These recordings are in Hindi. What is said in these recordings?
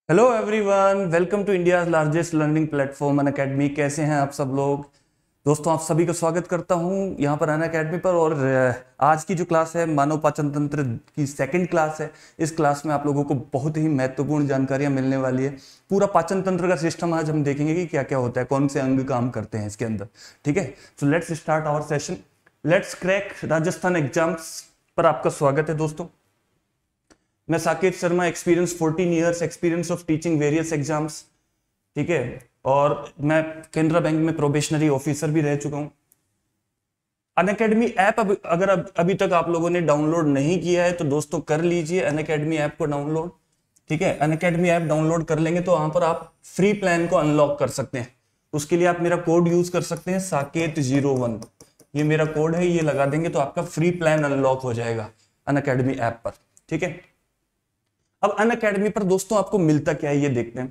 Hello everyone, welcome to India largest learning platform Unacademy. कैसे हैं आप सब लोग? दोस्तों, आप सभी का स्वागत करता हूं यहां पर अनअकैडमी पर। और आज की जो क्लास है मानव पाचन तंत्र की सेकंड क्लास है। इस क्लास में आप लोगों को बहुत ही महत्वपूर्ण जानकारियां मिलने वाली है। पूरा पाचन तंत्र का सिस्टम आज हम देखेंगे कि क्या क्या होता है, कौन से अंग काम करते हैं इसके अंदर। ठीक है, so let's start our session. Let's crack Rajasthan exams पर आपका स्वागत है दोस्तों। मैं Saket Sharma, experience 14 years, experience of teaching various exams. ठीक है, और मैं केनरा बैंक में प्रोबेशनरी ऑफिसर भी रह चुका हूं। अनअकैडमी ऐप अगर अभी तक आप लोगों ने डाउनलोड नहीं किया है तो दोस्तों कर लीजिए अनअकैडमी ऐप को डाउनलोड। ठीक है, अनअकैडमी ऐप डाउनलोड कर लेंगे तो वहां पर आप फ्री प्लान को अनलॉक कर सकते हैं। उसके लिए आप मेरा कोड यूज कर सकते हैं, साकेत01। ये मेरा कोड है, ये लगा देंगे तो आपका फ्री प्लान अनलॉक हो जाएगा अनअकैडमी ऐप पर। ठीक है, अब अनअकैडमी पर दोस्तों आपको मिलता क्या है ये देखते हैं।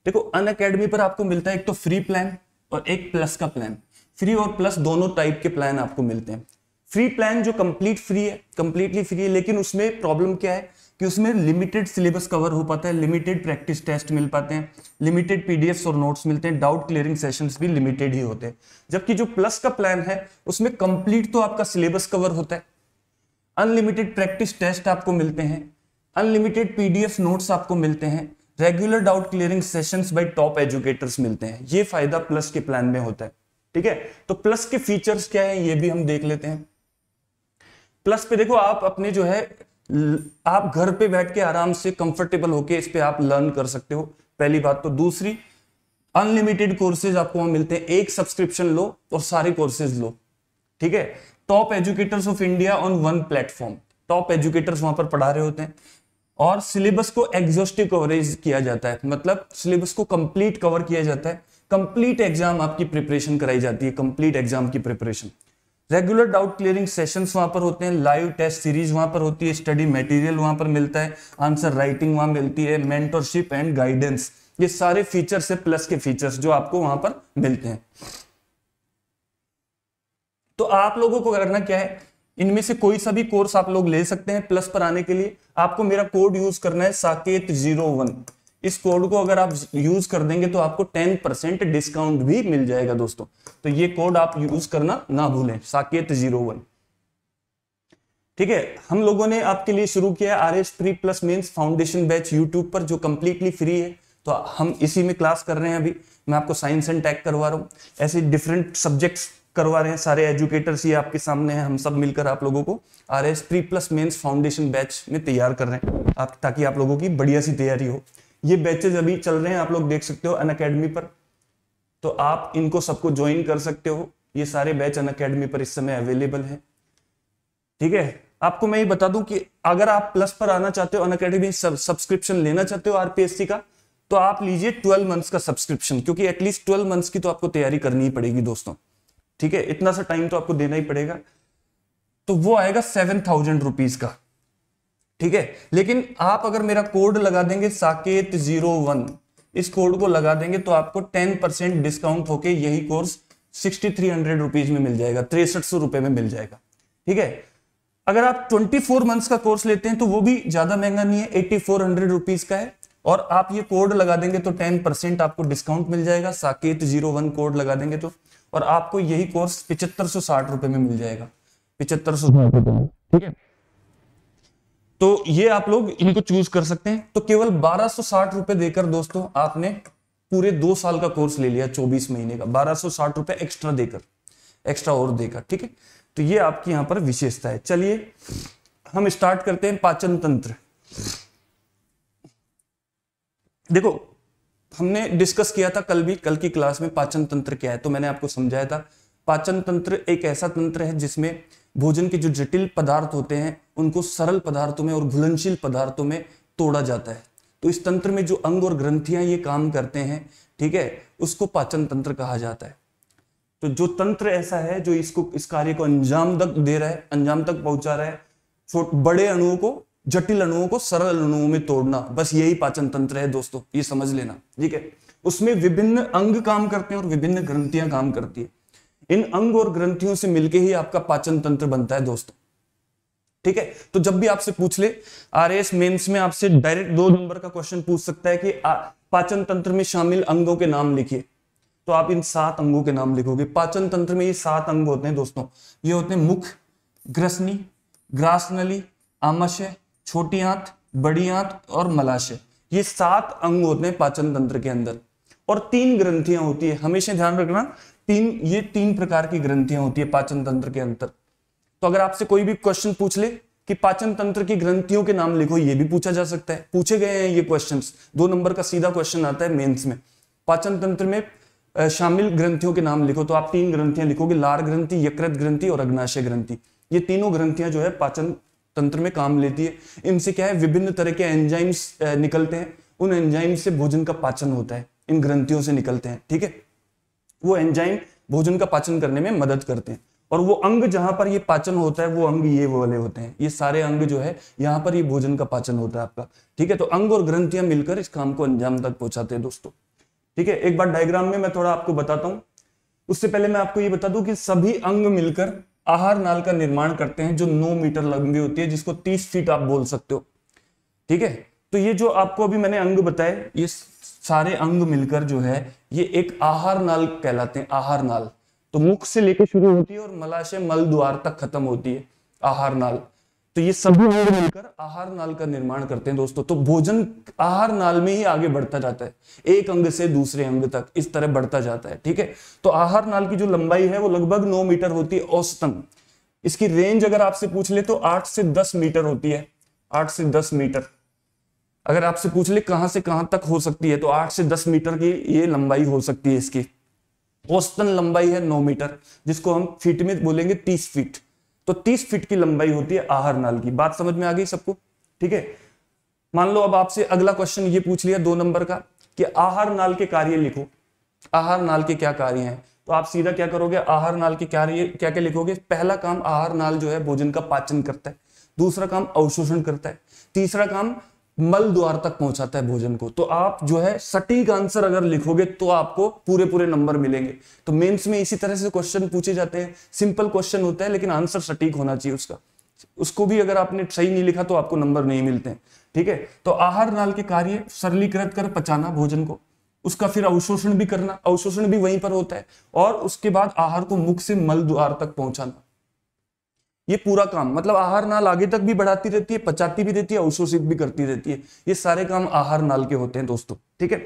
देखो, अनअकैडमी पर आपको मिलता है एक तो फ्री प्लान और एक प्लस का प्लान। फ्री और प्लस दोनों टाइप के प्लान आपको मिलते हैं। फ्री प्लान जो कंप्लीट फ्री है, कंप्लीटली फ्री है, लेकिन उसमें प्रॉब्लम क्या है कि उसमें लिमिटेड सिलेबस कवर हो पाता है, लिमिटेड प्रैक्टिस टेस्ट मिल पाते हैं, लिमिटेड पीडीएफ्स और नोट्स मिलते हैं, डाउट क्लियरिंग सेशंस भी लिमिटेड ही होते हैं। जबकि जो प्लस का प्लान है उसमें कंप्लीट तो आपका सिलेबस कवर होता है, अनलिमिटेड प्रैक्टिस टेस्ट आपको मिलते हैं, अनलिमिटेड पीडीएफ नोट्स आपको मिलते हैं, regular doubt clearing sessions bye top educators मिलते हैं। ये फायदा प्लस के प्लान में होता है। ठीक है, तो प्लस के फीचर्स क्या है ये भी हम देख लेते हैं। प्लस पे देखो, आप अपने जो है आप घर पे बैठ के आराम से कंफर्टेबल होके इस पे आप लर्न कर सकते हो, पहली बात। तो दूसरी, अनलिमिटेड कोर्सेज आपको वहां मिलते हैं। एक सब्सक्रिप्शन लो और सारे कोर्सेज लो। ठीक है, top educators of India on one platform. Top educators वहां पर पढ़ा रहे होते हैं और सिलेबस को एग्जॉस्टिव कवरेज किया जाता है, मतलब सिलेबस को कंप्लीट कवर किया जाता है। कंप्लीट एग्जाम आपकी प्रिपरेशन कराई जाती है, कंप्लीट एग्जाम की preparation. Regular doubt clearing sessions वहां पर होते हैं, लाइव टेस्ट सीरीज वहां पर होती है, स्टडी मटेरियल वहां पर मिलता है, आंसर राइटिंग वहां मिलती है, मेंटरशिप एंड गाइडेंस। ये सारे फीचर्स है प्लस के फीचर्स जो आपको वहां पर मिलते हैं। तो आप लोगों को करना क्या है, इनमें से कोई सा भी कोर्स आप लोग ले सकते हैं। प्लस पर आने के लिए आपको मेरा कोड यूज करना है, साकेत01। इस कोड को अगर आप यूज कर देंगे तो आपको 10% डिस्काउंट भी मिल जाएगा दोस्तों। तो ये कोड आप यूज करना ना भूलें, साकेत01। ठीक है, हम लोगों ने आपके लिए शुरू किया है RS pre plus mains foundation batch YouTube पर, जो कंप्लीटली फ्री है। तो हम इसी में क्लास कर रहे हैं। अभी मैं आपको साइंस एंड टेक करवा रहा हूँ, ऐसे डिफरेंट सब्जेक्ट्स करवा रहे हैं। सारे एजुकेटर्स ये आपके सामने हैं, हम सब मिलकर आप लोगों को RS pre plus mains foundation batch में तैयार कर रहे हैं ताकि आप लोगों की बढ़िया सी तैयारी हो। ये बैचेस अभी चल रहे हैं, आप लोग देख सकते हो अनअकैडमी पर, तो आप इनको सबको ज्वाइन कर सकते हो। ये सारे बैच अनअकैडमी पर इस समय अवेलेबल है। ठीक है, आपको मैं ये बता दूं कि अगर आप प्लस पर आना चाहते हो, अनअकैडमी सब्सक्रिप्शन लेना चाहते हो आरपीएससी का, तो आप लीजिए 12 मंथ्स का सब्सक्रिप्शन, क्योंकि एटलीस्ट 12 मंथ्स की तो आपको तैयारी करनी ही पड़ेगी दोस्तों। ठीक है, इतना सा टाइम तो आपको देना ही पड़ेगा। तो वो आएगा 7000 रुपीज का। ठीक है, लेकिन आप अगर मेरा कोड लगा देंगे साकेत01, इस कोड को लगा देंगे तो आपको 10% डिस्काउंट होके यही कोर्स 6300 रुपीज में मिल जाएगा, 6300 रुपए में मिल जाएगा। ठीक है, अगर आप 24 मंथ्स का कोर्स लेते हैं तो वो भी ज्यादा महंगा नहीं है, 8400 रुपीज का है। और आप ये कोड लगा देंगे तो 10% आपको डिस्काउंट मिल जाएगा, साकेत01 कोड लगा देंगे तो। और आपको यही कोर्स 7560 रुपए में मिल जाएगा, 7560 रुपए में। ठीक है, तो ये आप लोग इनको चूज कर सकते हैं। तो केवल 1260 रुपए देकर दोस्तों आपने पूरे 2 साल का कोर्स ले लिया, 24 महीने का, 1260 रुपए एक्स्ट्रा देकर, एक्स्ट्रा और देकर। ठीक है, तो ये आपकी यहां पर विशेषता है। चलिए हम स्टार्ट करते हैं पाचन तंत्र। देखो, हमने डिस्कस किया था कल की क्लास में पाचन तंत्र क्या है, तो मैंने आपको समझाया था पाचन तंत्र एक ऐसा तंत्र है जिसमें भोजन के जो जटिल पदार्थ होते हैं उनको सरल पदार्थों में और घुलनशील पदार्थों में तोड़ा जाता है। तो इस तंत्र में जो अंग और ग्रंथियां ये काम करते हैं, ठीक है, उसको पाचन तंत्र कहा जाता है। तो जो तंत्र ऐसा है जो इस कार्य को अंजाम तक दे रहा है, अंजाम तक पहुंचा रहा है, बड़े अणुओं को, जटिल अणुओं को सरल अणुओं में तोड़ना, बस यही पाचन तंत्र है दोस्तों, ये समझ लेना। ठीक है, उसमें विभिन्न अंग काम करते हैं और विभिन्न ग्रंथियां काम करती है। इन अंग और ग्रंथियों से मिलके ही आपका पाचन तंत्र बनता है दोस्तों। ठीक है। तो जब भी आपसे पूछ ले आरएएस मेंस में आपसे डायरेक्ट 2 नंबर का क्वेश्चन पूछ सकता है कि पाचन तंत्र में शामिल अंगों के नाम लिखिए, तो आप इन 7 अंगों के नाम लिखोगे। पाचन तंत्र में ये 7 अंग होते हैं दोस्तों, ये होते हैं मुख, ग्रसनी, ग्रासनली, आमाशय, छोटी आंत, बड़ी आंत और मलाशय। ये 7 अंग होते हैं पाचन तंत्र के अंदर। और 3 ग्रंथियां होती है, हमेशा ध्यान रखना, ये 3 प्रकार की ग्रंथियां होती है पाचन तंत्र के अंदर। तो अगर आपसे कोई भी क्वेश्चन पूछ ले कि पाचन तंत्र की ग्रंथियों के नाम लिखो, ये भी पूछा जा सकता है, पूछे गए हैं ये क्वेश्चंस। 2 नंबर का सीधा क्वेश्चन आता है मेंस में, पाचन तंत्र में शामिल ग्रंथियों के नाम लिखो, तो आप 3 ग्रंथियां लिखोगे, लार ग्रंथि, यकृत ग्रंथि और अग्नाशय ग्रंथि। ये तीनों ग्रंथियां जो है पाचन तंत्र में काम लेती है। इनसे क्या है, विभिन्न तरह के एंजाइम्स निकलते हैं, उन एंजाइम से भोजन का पाचन होता है, इन ग्रंथियों से निकलते हैं, ठीक है। वो एंजाइम भोजन का पाचन करने में मदद करते हैं। और वो अंग जहां पर ये पाचन होता है, वो अंग ये वाले होते हैं, ये सारे अंग जो है यहाँ पर ये भोजन का पाचन होता है आपका, ठीक है। तो अंग और ग्रंथियां मिलकर इस काम को अंजाम तक पहुंचाते हैं दोस्तों, ठीक है। एक बार डायग्राम में मैं थोड़ा आपको बताता हूं, उससे पहले मैं आपको ये बता दूं कि सभी अंग मिलकर आहार नाल का निर्माण करते हैं, जो 9 मीटर लंबी होती है, जिसको 30 फीट आप बोल सकते हो, ठीक है। तो ये जो आपको अभी मैंने अंग बताए, ये सारे अंग मिलकर जो है ये एक आहार नाल कहलाते हैं, आहार नाल। तो मुख से लेकर शुरू होती है और मलाशय मल द्वार तक खत्म होती है आहार नाल। तो ये सभी अंग मिलकर आहार नाल का निर्माण करते हैं दोस्तों। तो भोजन आहार नाल में ही आगे बढ़ता जाता है, एक अंग से दूसरे अंग तक इस तरह बढ़ता जाता है, ठीक है। तो आहार नाल की जो लंबाई है वो लगभग 9 मीटर होती है औसतन। इसकी रेंज अगर आपसे पूछ ले तो 8 से 10 मीटर होती है, 8 से 10 मीटर। अगर आपसे पूछ ले कहां से कहां तक हो सकती है, तो 8 से 10 मीटर की ये लंबाई हो सकती है। इसकी औसतन लंबाई है 9 मीटर, जिसको हम फीट में बोलेंगे 30 फीट। तो 30 फीट की लंबाई होती है आहार नाल की। बात समझ में आ गई सबको, ठीक है। मान लो अब आपसे अगला क्वेश्चन ये पूछ लिया 2 नंबर का कि आहार नाल के कार्य लिखो। आहार नाल के क्या कार्य हैं, तो आप सीधा क्या करोगे, आहार नाल के कार्य क्या क्या लिखोगे। पहला काम, आहार नाल जो है भोजन का पाचन करता है। दूसरा काम अवशोषण करता है। तीसरा काम मल द्वार तक पहुंचाता है भोजन को। तो आप जो है सटीक आंसर अगर लिखोगे तो आपको पूरे पूरे नंबर मिलेंगे। तो मेंस में इसी तरह से क्वेश्चन पूछे जाते हैं, सिंपल क्वेश्चन होता है लेकिन आंसर सटीक होना चाहिए उसका। उसको भी अगर आपने सही नहीं लिखा तो आपको नंबर नहीं मिलते हैं, ठीक है। तो आहार नाल के कार्य सरलीकृत कर पचाना भोजन को, उसका फिर अवशोषण भी करना, अवशोषण भी वहीं पर होता है, और उसके बाद आहार को मुख से मल द्वार तक पहुंचाना। ये पूरा काम मतलब आहार नाल आगे तक भी बढ़ाती रहती है, पचाती भी रहती है, अवशोषित भी करती रहती है। ये सारे काम आहार नाल के होते हैं दोस्तों, ठीक है।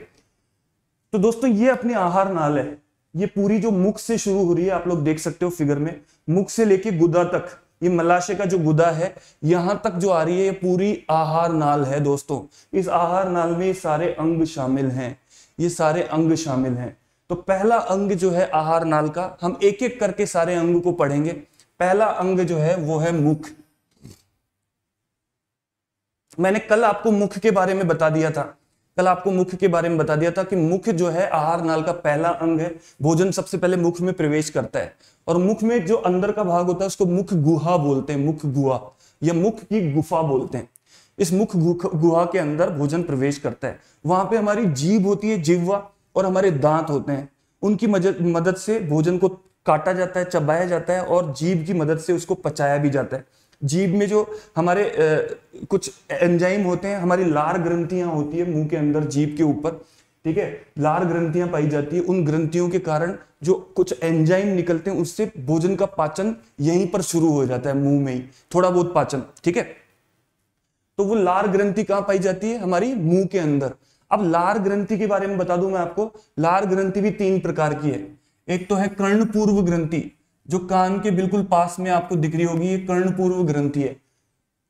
तो दोस्तों ये अपनी आहार नाल है, ये पूरी जो मुख से शुरू हो रही है, आप लोग देख सकते हो फिगर में, मुख से लेके गुदा तक, ये मलाशय का जो गुदा है यहां तक जो आ रही है, ये पूरी आहार नाल है दोस्तों। इस आहार नाल में सारे अंग शामिल हैं, ये सारे अंग शामिल हैं। तो पहला अंग जो है आहार नाल का, हम एक एक करके सारे अंग को पढ़ेंगे। पहला अंग जो है वो है मुख। मैंने कल आपको मुख के बारे में बता दिया था, कल आपको मुख के बारे में बता दिया था कि मुख जो है आहार नाल का पहला अंग है। भोजन सबसे पहले मुख में प्रवेश करता है, और मुख में जो अंदर का भाग होता है उसको मुख गुहा बोलते हैं, मुख गुहा या मुख की गुफा बोलते हैं। इस मुख गुहा के अंदर भोजन प्रवेश करता है। वहां पे हमारी जीभ होती है, जिह्वा, और हमारे दांत होते हैं। उनकी मदद से भोजन को काटा जाता है, चबाया जाता है, और जीभ की मदद से उसको पचाया भी जाता है। जीभ में जो हमारे कुछ एंजाइम होते हैं, हमारी लार ग्रंथियां होती है मुंह के अंदर, जीभ के ऊपर, ठीक है, लार ग्रंथियां पाई जाती है। उन ग्रंथियों के कारण जो कुछ एंजाइम निकलते हैं, उससे भोजन का पाचन यहीं पर शुरू हो जाता है, मुंह में ही थोड़ा बहुत पाचन, ठीक है। तो वो लार ग्रंथि कहां पाई जाती है, हमारी मुंह के अंदर। अब लार ग्रंथि के बारे में बता दूं मैं आपको, लार ग्रंथि भी 3 प्रकार की है। एक तो है कर्णपूर्व ग्रंथि, जो कान के बिल्कुल पास में आपको दिख रही होगी, ये कर्णपूर्व ग्रंथि है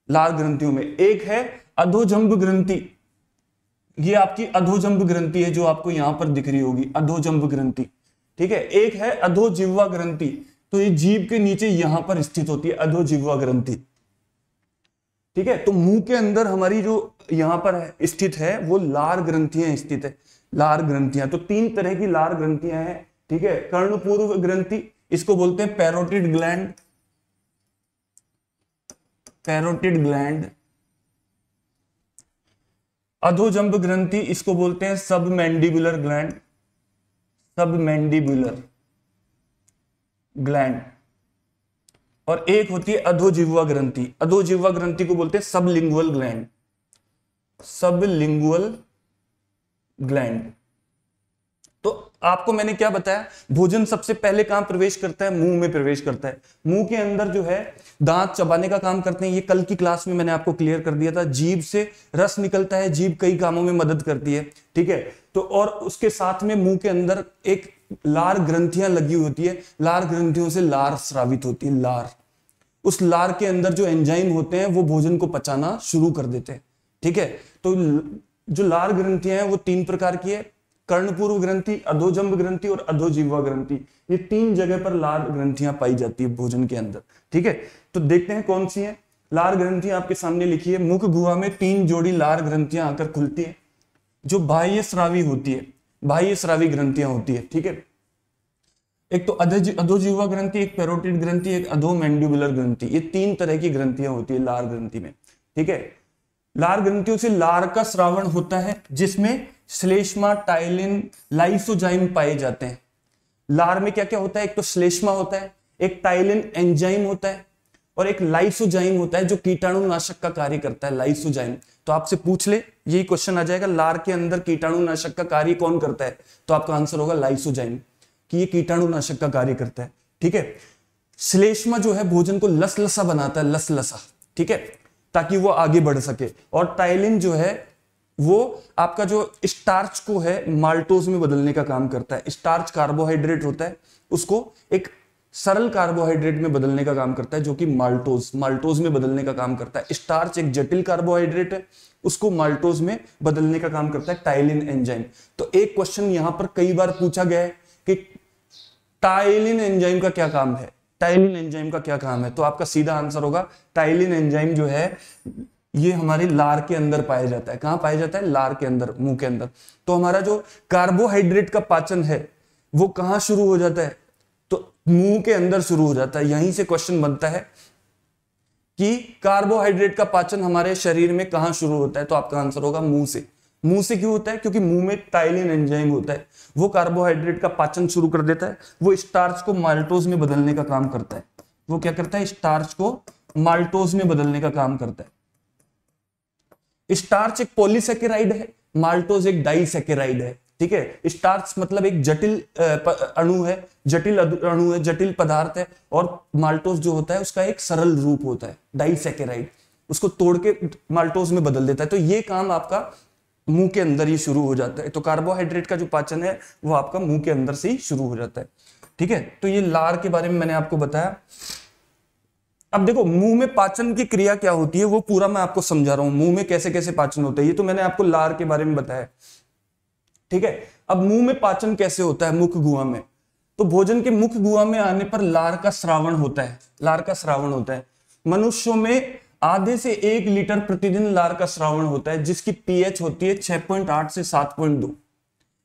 लार ग्रंथियों में। एक है अधोजंब ग्रंथि, ये आपकी अधोजंब ग्रंथि है जो आपको यहां पर दिख रही होगी, अधोजंब ग्रंथि, ठीक है। एक है अधोजिह्वा ग्रंथि, तो ये जीभ के नीचे यहां पर स्थित होती है अधोजिह्वा ग्रंथि, ठीक है। तो मुंह के अंदर हमारी जो यहां पर स्थित है वो लार ग्रंथियां स्थित है, लार ग्रंथियां। तो 3 तरह की लार ग्रंथियां हैं, ठीक है। कर्णपूर्व ग्रंथि, इसको बोलते हैं पैरोटिड ग्लैंड, पैरोटिड ग्लैंड। अधोजंब ग्रंथि, इसको बोलते हैं सबमैंडिबुलर ग्लैंड, सबमैंडिबुलर ग्लैंड। और एक होती है अधोजिह्वा ग्रंथि। अधोजिह्वा ग्रंथि को बोलते हैं सबलिंगुअल ग्लैंड। Sublingual gland. तो आपको मैंने क्या बताया, भोजन सबसे पहले कहां प्रवेश करता है, मुंह में प्रवेश करता है। मुंह के अंदर जो है दांत चबाने का काम करते हैं, ये कल की क्लास में मैंने आपको क्लियर कर दिया था। जीभ से रस निकलता है, जीभ कई कामों में मदद करती है, ठीक है। तो और उसके साथ में मुंह के अंदर एक लार ग्रंथियां लगी होती है, लार ग्रंथियों से लार स्रावित होती है। लार, उस लार के अंदर जो एंजाइम होते हैं वो भोजन को पचाना शुरू कर देते हैं, ठीक है। तो जो लार ग्रंथियां हैं वो 3 प्रकार की है, कर्णपूर्व ग्रंथि, अधोजंब ग्रंथि और अधोजिह्वा ग्रंथि। ये 3 जगह पर लार ग्रंथियां पाई जाती है भोजन के अंदर, ठीक है। तो देखते हैं कौन सी है लार ग्रंथियां। आपके सामने लिखी है, मुख गुहा में 3 जोड़ी लार ग्रंथियां आकर खुलती है, जो बाह्य स्रावी होती है, बाह्य स्रावी ग्रंथियां होती है, ठीक है। एक तो अधोजिह्वा ग्रंथि, एक पैरोटिड ग्रंथि, एक अधोमैंडिबुलर ग्रंथि। ये 3 तरह की ग्रंथियां होती है लार ग्रंथि में, ठीक है। लार ग्रंथियों से लार का श्रावण होता है, जिसमें श्लेष्मा, टाइलिन, लाइसोजाइम पाए जाते हैं। लार में क्या क्या होता है, एक तो श्लेष्मा होता है, एक टाइलिन एंजाइम होता है, और एक लाइसोजाइम होता है जो कीटाणुनाशक का कार्य करता है। लाइसोजाइम, तो आपसे पूछ ले, यही क्वेश्चन आ जाएगा, लार के अंदर कीटाणुनाशक का कार्य कौन करता है, तो आपका आंसर होगा लाइसोजाइम, कि ये कीटाणुनाशक का कार्य करता है, ठीक है। श्लेष्मा जो है भोजन को लसलसा बनाता है, लसलसा, ठीक है, ताकि वो आगे बढ़ सके। और टाइलिन जो है वो आपका जो स्टार्च को है माल्टोज में बदलने का काम करता है। स्टार्च कार्बोहाइड्रेट होता है, उसको एक सरल कार्बोहाइड्रेट में बदलने का काम करता है, जो कि माल्टोज में बदलने का काम करता है। स्टार्च एक जटिल कार्बोहाइड्रेट है, उसको माल्टोज में बदलने का काम करता है टाइलिन एंजाइम। तो एक क्वेश्चन यहां पर कई बार पूछा गया है कि टाइलिन एंजाइम का क्या काम है, टाइलिन एंजाइम का क्या काम है, तो आपका सीधा आंसर होगा टाइलिन एंजाइम जो है ये हमारे लार के अंदर पाया जाता है। कहां पाया जाता है, लार के अंदर, मुंह के अंदर। तो हमारा जो कार्बोहाइड्रेट का पाचन है वो कहां शुरू हो जाता है, तो मुंह के अंदर शुरू हो जाता है। यहीं से क्वेश्चन बनता है कि कार्बोहाइड्रेट का पाचन हमारे शरीर में कहां शुरू होता है, तो आपका आंसर होगा मुंह से। मुंह से क्यों होता है, क्योंकि मुंह में टाइलिन एंजाइम होता है, वो कार्बोहाइड्रेट का पाचन शुरू कर देता है, वो स्टार्च को माल्टोज में बदलने का काम करता है। वो क्या करता है, स्टार्च को माल्टोज में बदलने का काम करता है। स्टार्च एक पॉलीसेकेराइड है, माल्टोज एक डाइसेकेराइड है, ठीक है। स्टार्च मतलब एक जटिल अणु है, जटिल पदार्थ है, और माल्टोज जो होता है उसका एक सरल रूप होता है, डाइसेकेराइड, उसको तोड़ के माल्टोज में बदल देता है। तो ये काम आपका मुंह के अंदर ही शुरू हो जाता है। तो कार्बोहाइड्रेट का जो पाचन है वो आपका मुंह के अंदर से ही शुरू हो जाता है, ठीक है। तो ये लार के बारे में मैंने आपको बताया। अब देखो मुंह में पाचन की क्रिया क्या होती है वो पूरा मैं आपको समझा रहा हूं, मुंह में कैसे कैसे पाचन होता है, ये तो मैंने आपको लार के बारे में बताया, ठीक है। अब मुंह में पाचन कैसे होता है, मुख गुहा में, तो भोजन के मुख गुहा में आने पर लार का श्रावण होता है, लार का श्रावण होता है। मनुष्यों में आधे से 1 लीटर प्रतिदिन लार का श्रावण होता है, जिसकी पीएच होती है 6.8 से 7.2।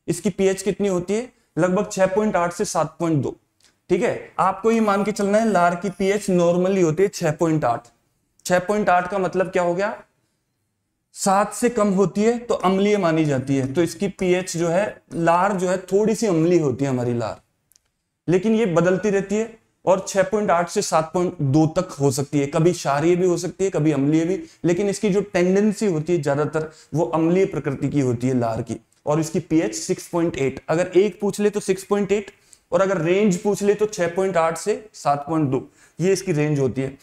इसकी पीएच कितनी होती है, लगभग 6.8 से 7.2, ठीक है। आपको ये मान के चलना है लार की पीएच नॉर्मली होती है 6.8। 6.8 का मतलब क्या हो गया, 7 से कम होती है तो अम्लीय मानी जाती है। तो इसकी पीएच जो है, लार जो है थोड़ी सी अम्लीय होती है हमारी लार, लेकिन ये बदलती रहती है और 6.8 से 7.2 तक हो सकती है। कभी क्षारीय भी हो सकती है, कभी अम्लीय भी, लेकिन इसकी जो टेंडेंसी होती है ज्यादातर वो अम्लीय प्रकृति की होती है लार की। और इसकी पीएच 6.8, अगर एक पूछ ले तो 6.8, और अगर रेंज पूछ ले तो 6.8 से 7.2, ये इसकी रेंज होती है।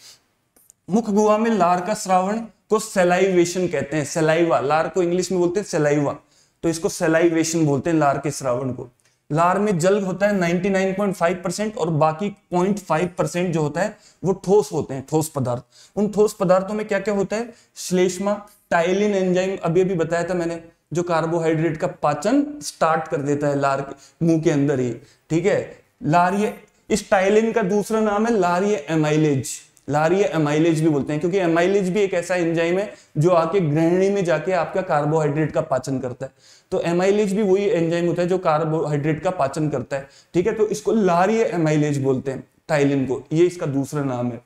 मुख गुहा में लार का श्रावण को सेलाइवेशन कहते हैं, सेलाइवा, लार को इंग्लिश में बोलते हैं सेलाइवा, तो इसको सेलाइवेशन बोलते हैं लार के श्रावण को। लार में जल होता है 99.5% और बाकी 0.5% जो होता है वो ठोस होते हैं, ठोस पदार्थ। उन ठोस पदार्थों में क्या क्या होता है, श्लेष्मा, टाइलिन एंजाइम, अभी बताया था मैंने, जो कार्बोहाइड्रेट का पाचन स्टार्ट कर देता है लार के मुंह के अंदर ही, ठीक है। लारिय, इस टाइलिन का दूसरा नाम है लारिय एमाइलेज, लारिय एमाइलेज भी बोलते हैं, क्योंकि एमाइलेज भी एक ऐसा एंजाइम है जो आके ग्रहणी में जाके आपका कार्बोहाइड्रेट का पाचन करता है। तो एमाइलेज भी वही एंजाइम होता है जो कार्बोहाइड्रेट का पाचन करता है, ठीक है। तो इसको लारिय एमाइलेज बोलते हैं टाइलिन को, ये इसका दूसरा नाम है।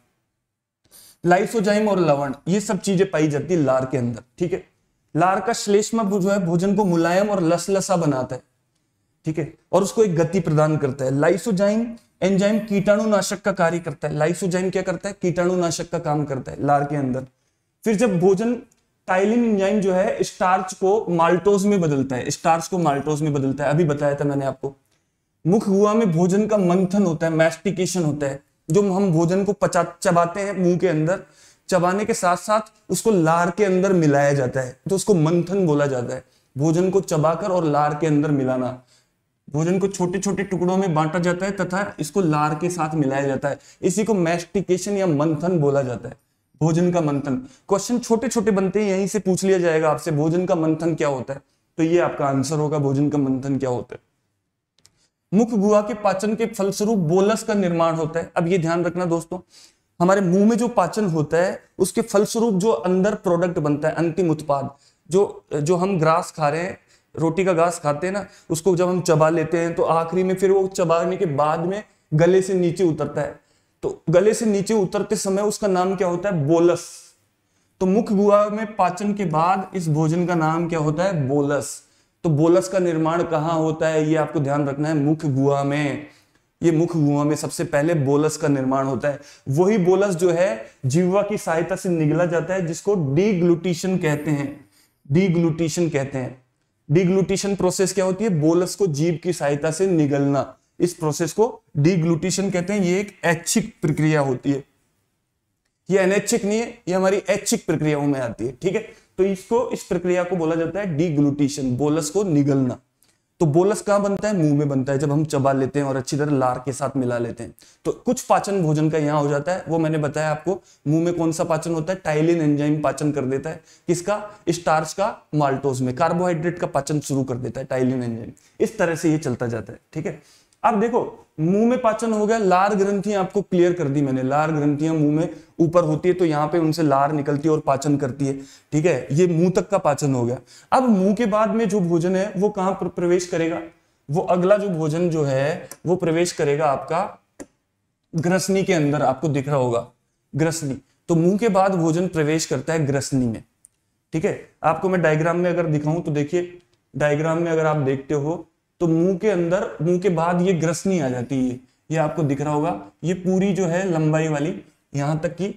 लाइसोजाइम और लवण, ये सब चीजें पाई जाती है लार के अंदर, ठीक है। लार का श्लेष्मा जो है भोजन को मुलायम और लसलसा बनाता है, ठीक है, और उसको एक गति प्रदान करता है। लाइसोजाइम एंजाइम कीटाणुनाशक का कार्य करता है। लाइसोजाइम क्या करता है? कीटाणुनाशक का काम करता है लार के अंदर। फिर जब भोजन, टाइलिन एंजाइम जो है स्टार्च को माल्टोज में बदलता है, स्टार्च को माल्टोज में बदलता है, अभी बताया था मैंने आपको। मुख गुहा में भोजन का मंथन होता है, मैस्टिकेशन होता है। जो हम भोजन को चबाते हैं मुंह के अंदर, चबाने के साथ साथ उसको लार के अंदर मिलाया जाता है, तो उसको मंथन बोला जाता है। भोजन को चबाकर और लार के अंदर मिलाना, भोजन को छोटे छोटे टुकड़ों में बांटा जाता है तथा इसको लार के साथ मिलाया जाता है, इसी को मैस्टिकेशन या मंथन बोला जाता है। भोजन का मंथन, क्वेश्चन छोटे छोटे बनते हैं, यहीं से पूछ लिया जाएगा आपसे भोजन का मंथन क्या होता है, तो ये आपका आंसर होगा, भोजन का मंथन क्या होता है। मुख गुहा के पाचन के फलस्वरूप बोलस का निर्माण होता है। अब ये ध्यान रखना दोस्तों, हमारे मुंह में जो पाचन होता है उसके फलस्वरूप जो अंदर प्रोडक्ट बनता है, अंतिम उत्पाद, जो हम ग्रास खा रहे हैं, रोटी का घास खाते हैं ना, उसको जब हम चबा लेते हैं तो आखिरी में फिर वो चबाने के बाद में गले से नीचे उतरता है, तो गले से नीचे उतरते समय उसका नाम क्या होता है? बोलस। तो मुख गुहा में पाचन के बाद इस भोजन का नाम क्या होता है? बोलस। तो बोलस का निर्माण कहाँ होता है, ये आपको ध्यान रखना है, मुख गुहा में। ये मुख गुहा में सबसे पहले बोलस का निर्माण होता है। वही बोलस जो है जिह्वा की सहायता से निगला जाता है, जिसको डीग्लूटिशन कहते हैं। डीग्लूटिशन कहते हैं। डीग्लूटिशन प्रोसेस क्या होती है? बोलस को जीभ की सहायता से निगलना, इस प्रोसेस को डीग्लूटिशन कहते हैं। ये एक ऐच्छिक प्रक्रिया होती है, ये अनैच्छिक नहीं है, ये हमारी ऐच्छिक प्रक्रियाओं में आती है, ठीक है। तो इस प्रक्रिया को बोला जाता है डीग्लूटिशन, बोलस को निगलना। तो बोलस कहां बनता है? मुंह में बनता है, जब हम चबा लेते हैं और अच्छी तरह लार के साथ मिला लेते हैं। तो कुछ पाचन भोजन का यहां हो जाता है, वो मैंने बताया आपको। मुंह में कौन सा पाचन होता है? टाइलिन एंजाइम पाचन कर देता है, किसका? स्टार्च का माल्टोज में। कार्बोहाइड्रेट का पाचन शुरू कर देता है टाइलिन एंजाइम। इस तरह से ये चलता जाता है, ठीक है। अब देखो, मुंह में पाचन हो गया, लार ग्रंथियां आपको क्लियर कर दी मैंने। लार ग्रंथियां मुंह में ऊपर होती है, तो यहाँ पे उनसे लार निकलती है और पाचन करती है, ठीक है। ये मुंह तक का पाचन हो गया। अब मुंह के बाद में जो भोजन है वो कहां प्रवेश करेगा? वो अगला जो भोजन जो है वो प्रवेश करेगा आपका ग्रसनी के अंदर। आपको दिख रहा होगा ग्रसनी। तो मुंह के बाद भोजन प्रवेश करता है ग्रसनी में, ठीक है। आपको मैं डायग्राम में अगर दिखाऊं तो देखिए, डायग्राम में अगर आप देखते हो तो मुंह के अंदर, मुंह के बाद ये ग्रसनी आ जाती है। ये आपको दिख रहा होगा, ये पूरी जो है लंबाई वाली यहां तक की,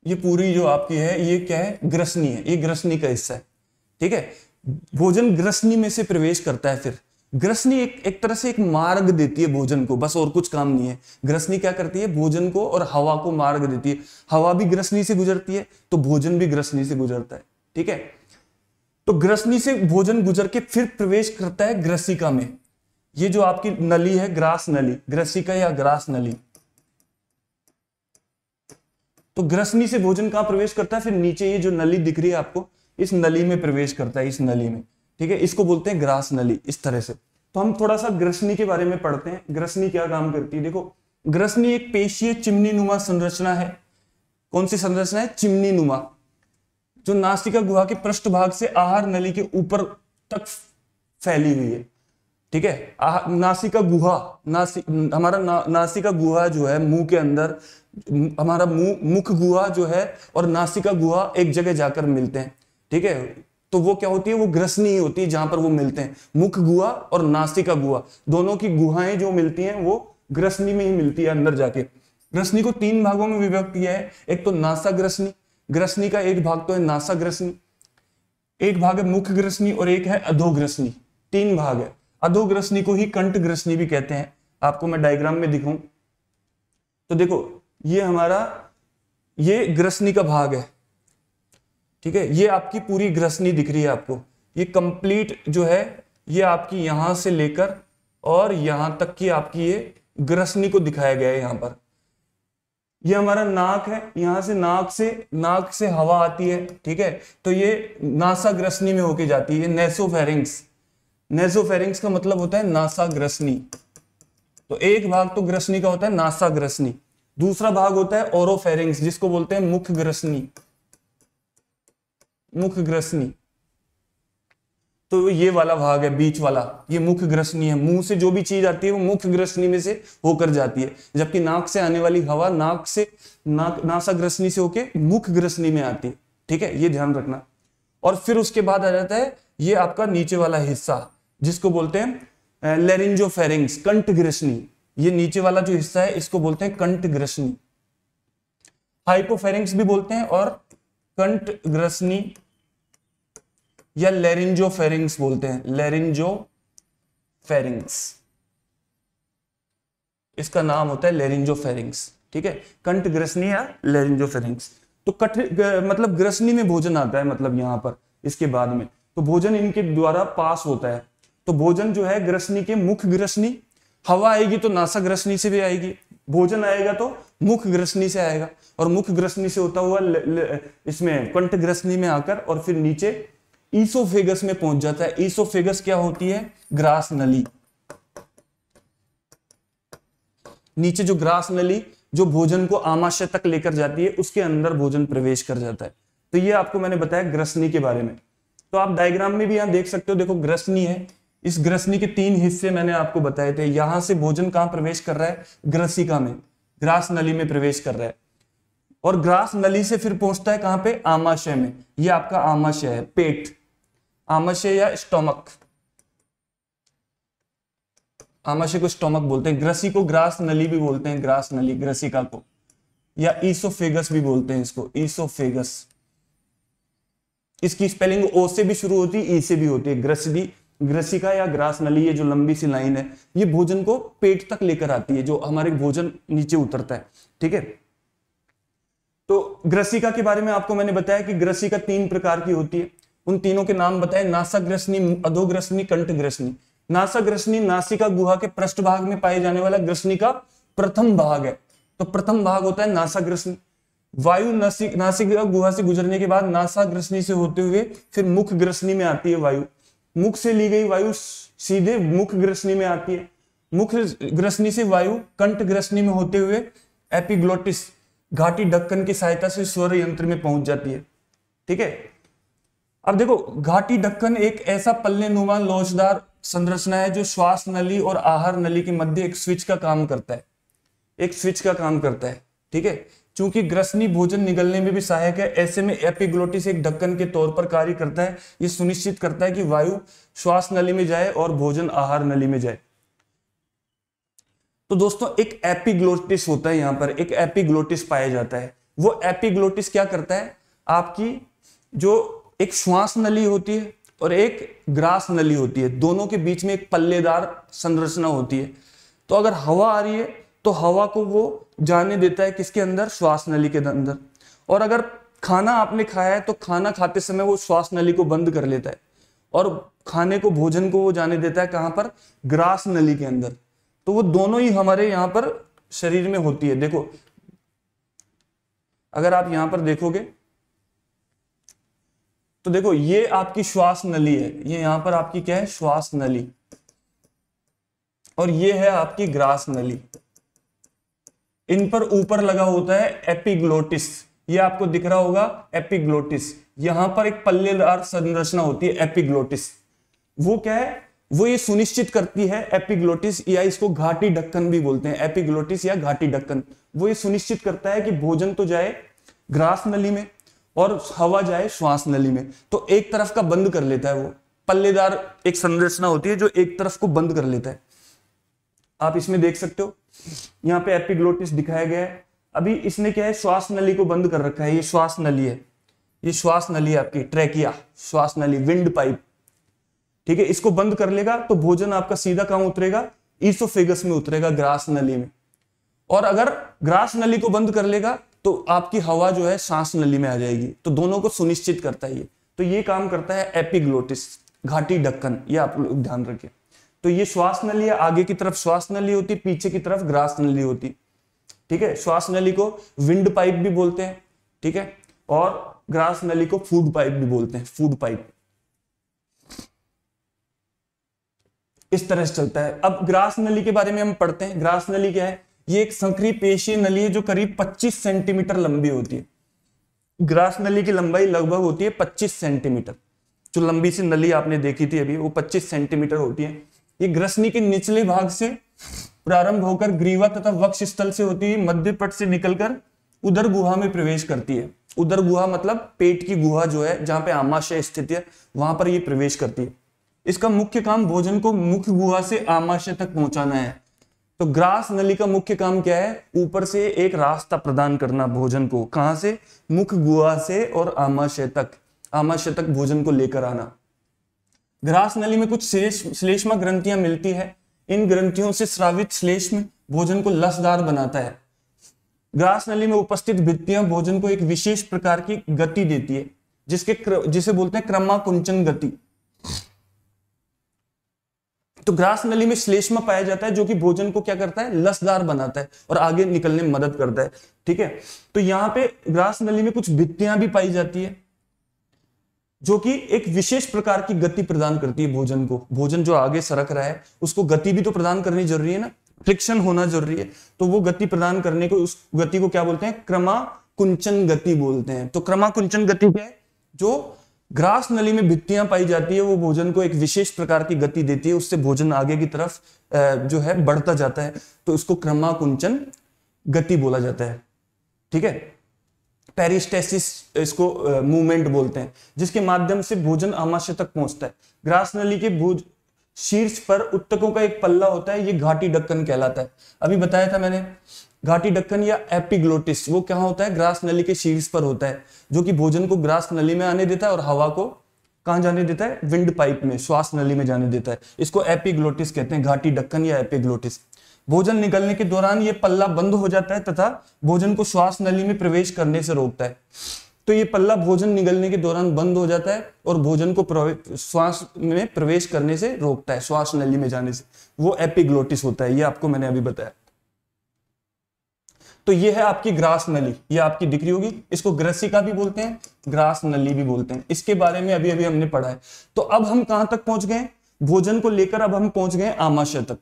ये पूरी जो आपकी है ये क्या है? ग्रसनी है। ये ग्रसनी का हिस्सा है, ठीक है। भोजन ग्रसनी में से प्रवेश करता है। फिर ग्रसनी एक तरह से एक मार्ग देती है भोजन को, बस और कुछ काम नहीं है। ग्रसनी क्या करती है? भोजन को और हवा को मार्ग देती है। हवा भी ग्रसनी से गुजरती है, तो भोजन भी ग्रसनी से गुजरता है, ठीक है। तो ग्रसनी से भोजन गुजर के फिर प्रवेश करता है ग्रसिका में। ये जो आपकी नली है, ग्रास नली, ग्रसिका या ग्रास नली। तो ग्रसनी से भोजन कहां प्रवेश करता है? फिर नीचे ये जो नली दिख रही है आपको, इस नली में प्रवेश करता है, इस नली में, ठीक है। इसको बोलते हैं ग्रास नली, इस तरह से। तो हम थोड़ा सा ग्रसनी के बारे में पढ़ते हैं। ग्रसनी क्या काम करती है? देखो, ग्रसनी एक पेशीय चिमनी नुमा संरचना है। कौन सी संरचना है? चिमनी नुमा, जो नासिका गुहा के पृष्ठभाग से आहार नली के ऊपर तक फैली हुई है, ठीक है। नासिका गुहा, हमारा नासिका गुहा जो है मुंह के अंदर, हमारा मुख गुहा जो है और नासिका गुहा एक जगह जाकर मिलते हैं, ठीक है। तो वो क्या होती है? वो ग्रसनी ही होती है जहां पर वो मिलते हैं। मुख गुहा और नासिका गुहा, दोनों की गुहाएं जो मिलती हैं वो ग्रसनी में ही मिलती है अंदर जाके। ग्रसनी को 3 भागों में विभक्त किया है। एक तो नासा ग्रसनी, ग्रसनी का एक भाग तो है नासा ग्रसनी, एक भाग है मुख ग्रसनी और एक है अधोग्रसनी। 3 भाग है। अधोग्रसनी को ही कंठ ग्रसनी भी कहते हैं। आपको मैं डायग्राम में दिखाऊं तो देखो, ये हमारा, ये ग्रसनी का भाग है, ठीक है। ये आपकी पूरी ग्रसनी दिख रही है आपको। ये कंप्लीट जो है ये आपकी यहां से लेकर और यहां तक की आपकी ये ग्रसनी को दिखाया गया है। यहां पर ये हमारा नाक है, यहां से नाक से हवा आती है, ठीक है। तो ये नासा ग्रसनी में होके जाती है। नेसोफेरिंग्स, नेसोफेरिंग्स का मतलब होता है नासा ग्रसनी। तो एक भाग तो ग्रसनी का होता है नासा ग्रसनी, दूसरा भाग होता है ओरोफेरिंग्स, जिसको बोलते हैं मुख ग्रसनी। मुख ग्रसनी तो ये वाला भाग है, बीच वाला, ये मुख ग्रसनी है। मुंह से जो भी चीज आती है वो मुख ग्रसनी में से होकर जाती है, जबकि नाक से आने वाली हवा नासा ग्रसनी से होके मुख ग्रसनी में आती है, ठीक है। ये ध्यान रखना। और फिर उसके बाद आ जाता है ये आपका नीचे वाला हिस्सा, जिसको बोलते हैं लेरिंजोफेरिंग्स, कंठग्रसनी, ये नीचे वाला जो हिस्सा है इसको बोलते हैं कंठग्रसनी। हाइपोफेरिंग्स भी बोलते हैं और कंठग्रसनी या लेरिंजोफेरिंग्स बोलते हैं, लेरिंजोफेरिंग्स, इसका नाम होता है लेरिंजोफेरिंग्स। ठीक है, कंठग्रसनी या लेरिंजोफेरिंग्स। तो मतलब ग्रसनी में भोजन आता है, मतलब यहां पर इसके बाद में तो भोजन इनके द्वारा पास होता है। तो भोजन जो है ग्रसनी के मुख ग्रसनी, हवा आएगी तो नासा ग्रसनी से भी आएगी, भोजन आएगा तो मुख ग्रसनी से आएगा, और मुख ग्रसनी से होता हुआ इसमें कंठ ग्रसनी में आकर और फिर नीचे ईसोफेगस में पहुंच जाता है। ईसोफेगस क्या होती है? ग्रास नली। नीचे जो ग्रास नली जो भोजन को आमाशय तक लेकर जाती है, उसके अंदर भोजन प्रवेश कर जाता है। तो ये आपको मैंने बताया ग्रसनी के बारे में। तो आप डायग्राम में भी यहां देख सकते हो, देखो ग्रसनी है, इस ग्रसनी के 3 हिस्से मैंने आपको बताए थे। यहां से भोजन कहां प्रवेश कर रहा है? ग्रसिका में, ग्रास नली में प्रवेश कर रहा है, और ग्रास नली से फिर पहुंचता है कहां पे? आमाशय में। ये आपका आमाशय है, पेट, आमाशय या स्टोमक, आमाशय को स्टोमक बोलते हैं, ग्रसी को ग्रास नली भी बोलते हैं, ग्रास नली, ग्रसिका को, या ईसोफेगस भी बोलते हैं इसको, ईसोफेगस। इसकी स्पेलिंग ओ से भी शुरू होती है, ई से भी होती है। ग्रसनी, ग्रसिका या ग्रास नली, ये जो लंबी सी लाइन है, ये भोजन को पेट तक लेकर आती है, जो हमारे भोजन नीचे उतरता है। ठीक है, तो ग्रसिका के बारे में आपको मैंने बताया कि ग्रसिका 3 प्रकार की होती है। उन तीनों के नाम बताए, नासाग्रसनी, अधोग्रसनी, कंठग्रसनी। नासाग्रसनी नासिका गुहा के पृष्ठ भाग में पाए जाने वाला ग्रसनी का प्रथम भाग है। तो प्रथम भाग होता है नासाग्रसनी। वायु नासिका गुहा से गुजरने के बाद नासाग्रसनी से होते हुए फिर मुख ग्रसनी में आती है वायु। मुख से ली गई वायु सीधे मुख ग्रसनी में आती है। मुख ग्रसनी से वायु कंठ ग्रसनी में होते हुए एपिग्लोटिस, घाटी ढक्कन की सहायता से स्वर यंत्र में पहुंच जाती है। ठीक है, अब देखो घाटी ढक्कन एक ऐसा पल्ले नुमा लोचदार संरचना है जो श्वास नली और आहार नली के मध्य एक स्विच का काम करता है, एक स्विच का काम करता है। ठीक है, चूंकि ग्रसनी भोजन निगलने में भी सहायक है, ऐसे में एपिग्लोटिस एक ढक्कन के तौर पर कार्य करता है। यह सुनिश्चित करता है कि वायु श्वास नली में जाए और भोजन आहार नली में जाए। तो दोस्तों एक एपिग्लोटिस होता है, यहां पर एक एपिग्लोटिस पाया जाता है। वो एपिग्लोटिस क्या करता है? आपकी जो एक श्वास नली होती है और एक ग्रास नली होती है, दोनों के बीच में एक पल्लेदार संरचना होती है। तो अगर हवा आ रही है तो हवा को वो जाने देता है किसके अंदर? श्वास नली के अंदर। और अगर खाना आपने खाया है तो खाना खाते समय वो श्वास नली को बंद कर लेता है और खाने को, भोजन को वो जाने देता है कहां पर? ग्रास नली के अंदर। तो वो दोनों ही हमारे यहां पर शरीर में होती है। देखो अगर आप यहां पर देखोगे तो देखो ये आपकी श्वास नली है, ये यहां पर आपकी क्या है? श्वास नली, और ये है आपकी ग्रास नली। इन पर ऊपर लगा होता है एपिग्लोटिस, ये आपको दिख रहा होगा एपिग्लोटिस। यहां पर एक पल्लेदार संरचना होती है एपिग्लोटिस। वो क्या है? वो ये सुनिश्चित करती है, एपिग्लोटिस या इसको घाटी ढक्कन भी बोलते हैं, एपिग्लोटिस या घाटी ढक्कन। वो ये सुनिश्चित करता है कि भोजन तो जाए ग्रास नली में और हवा जाए श्वास नली में। तो एक तरफ का बंद कर लेता है, वो पल्लेदार एक संरचना होती है जो एक तरफ को बंद कर लेता है। आप इसमें देख सकते हो, यहाँ पे एपिग्लोटिस दिखाया गया है। अभी इसने क्या है? श्वास नली को बंद कर रखा है। ये श्वास नली है, ये श्वास नली है आपकी, ट्रैकिया, श्वास नली, विंड पाइप। ठीक है, इसको बंद कर लेगा तो भोजन आपका सीधा कहां उतरेगा? ईसोफेगस में उतरेगा, ग्रास नली में। और अगर ग्रास नली को बंद कर लेगा तो आपकी हवा जो है सांस नली में आ जाएगी। तो दोनों को सुनिश्चित करता है ये। तो ये काम करता है एपिग्लोटिस, घाटी ढक्कन, ये आप लोग ध्यान रखें। तो ये श्वास नली है, आगे की तरफ श्वास नली होती, पीछे की तरफ ग्रास नली होती। ठीक है, श्वास नली को विंड पाइप भी बोलते हैं। ठीक है, और ग्रास नली को फूड पाइप भी बोलते हैं, फूड पाइप। इस तरह से चलता है। अब ग्रास नली के बारे में हम पढ़ते हैं। ग्रास नली क्या है? ये एक संक्रीय पेशीय नली है जो करीब 25 सेंटीमीटर लंबी होती है। ग्रास नली की लंबाई लगभग होती है 25 सेंटीमीटर। जो लंबी सी नली आपने देखी थी अभी, वो 25 सेंटीमीटर होती है। ये ग्रसनी के निचले भाग से प्रारंभ होकर ग्रीवा तथा वक्ष स्थल से होती हुई मध्य पट से निकलकर उदर गुहा में प्रवेश करती है। उदर गुहा मतलब पेट की गुहा जो है, जहां पे आमाशय स्थित है, वहां पर ये प्रवेश करती है। इसका मुख्य काम भोजन को मुख गुहा से आमाशय तक पहुंचाना है। तो ग्रास नली का मुख्य काम क्या है? ऊपर से एक रास्ता प्रदान करना भोजन को, कहां से? मुख गुहा से और आमाशय तक भोजन को लेकर आना। ग्रास नली में कुछ श्लेष्मा ग्रंथियां मिलती है। इन ग्रंथियों से स्रावित श्लेष्म भोजन को लसदार बनाता है। ग्रास नली में उपस्थित भित्तियां भोजन को एक विशेष प्रकार की गति देती है, जिसे बोलते हैं क्रमाकुंचन गति। तो ग्रास नली में श्लेष्मा पाया जाता है जो कि भोजन को क्या करता है? लसदार बनाता है और आगे निकलने में मदद करता है। ठीक है, तो यहां पे ग्रास नली में कुछ भित्तियां भी पाई जाती है जो कि एक विशेष प्रकार की गति प्रदान करती है भोजन को। भोजन जो आगे सरक रहा है उसको गति भी तो प्रदान करनी जरूरी है ना, फ्रिक्शन होना जरूरी है। तो वो गति प्रदान करने को, उस गति को क्या बोलते हैं? क्रमाकुंचन गति बोलते हैं। तो क्रमाकुंचन गति क्या है? जो ग्रास नली में भित्तियां पाई जाती है वो भोजन को एक विशेष प्रकार की गति देती है, उससे भोजन आगे की तरफ जो है बढ़ता जाता है। तो इसको क्रमाकुंचन गति बोला जाता है। ठीक है, पेरिस्टेसिस इसको मूवमेंट बोलते हैं, जिसके माध्यम से भोजन आमाशय तक पहुंचता है। ग्रास नली के भोज शीर्ष पर उत्तकों का एक पल्ला होता है, ये घाटी ढक्कन कहलाता है। अभी बताया था मैंने, घाटी ढक्कन या एपिग्लोटिस वो क्या होता है? ग्रास नली के शीर्ष पर होता है, जो कि भोजन को ग्रास नली में आने देता है और हवा को कहां जाने देता है? विंड पाइप में, श्वास नली में जाने देता है। इसको एपिग्लोटिस कहते हैं, घाटी ढक्कन या एपिग्लोटिस। भोजन निकलने के दौरान ये पल्ला बंद हो जाता है तथा भोजन को श्वास नली में प्रवेश करने से रोकता है। तो ये पल्ला भोजन निगलने के दौरान बंद हो जाता है और भोजन को श्वास में प्रवेश करने से रोकता है, श्वास नली में जाने से। वो एपिग्लोटिस होता है, ये आपको मैंने अभी बताया। तो ये है आपकी ग्रास नली, ये आपकी दिख रही होगी। इसको ग्रसिका भी बोलते हैं, ग्रास नली भी बोलते हैं। इसके बारे में अभी अभी हमने पढ़ा है। तो अब हम कहां तक पहुंच गए? भोजन को लेकर अब हम पहुंच गए आमाशय तक।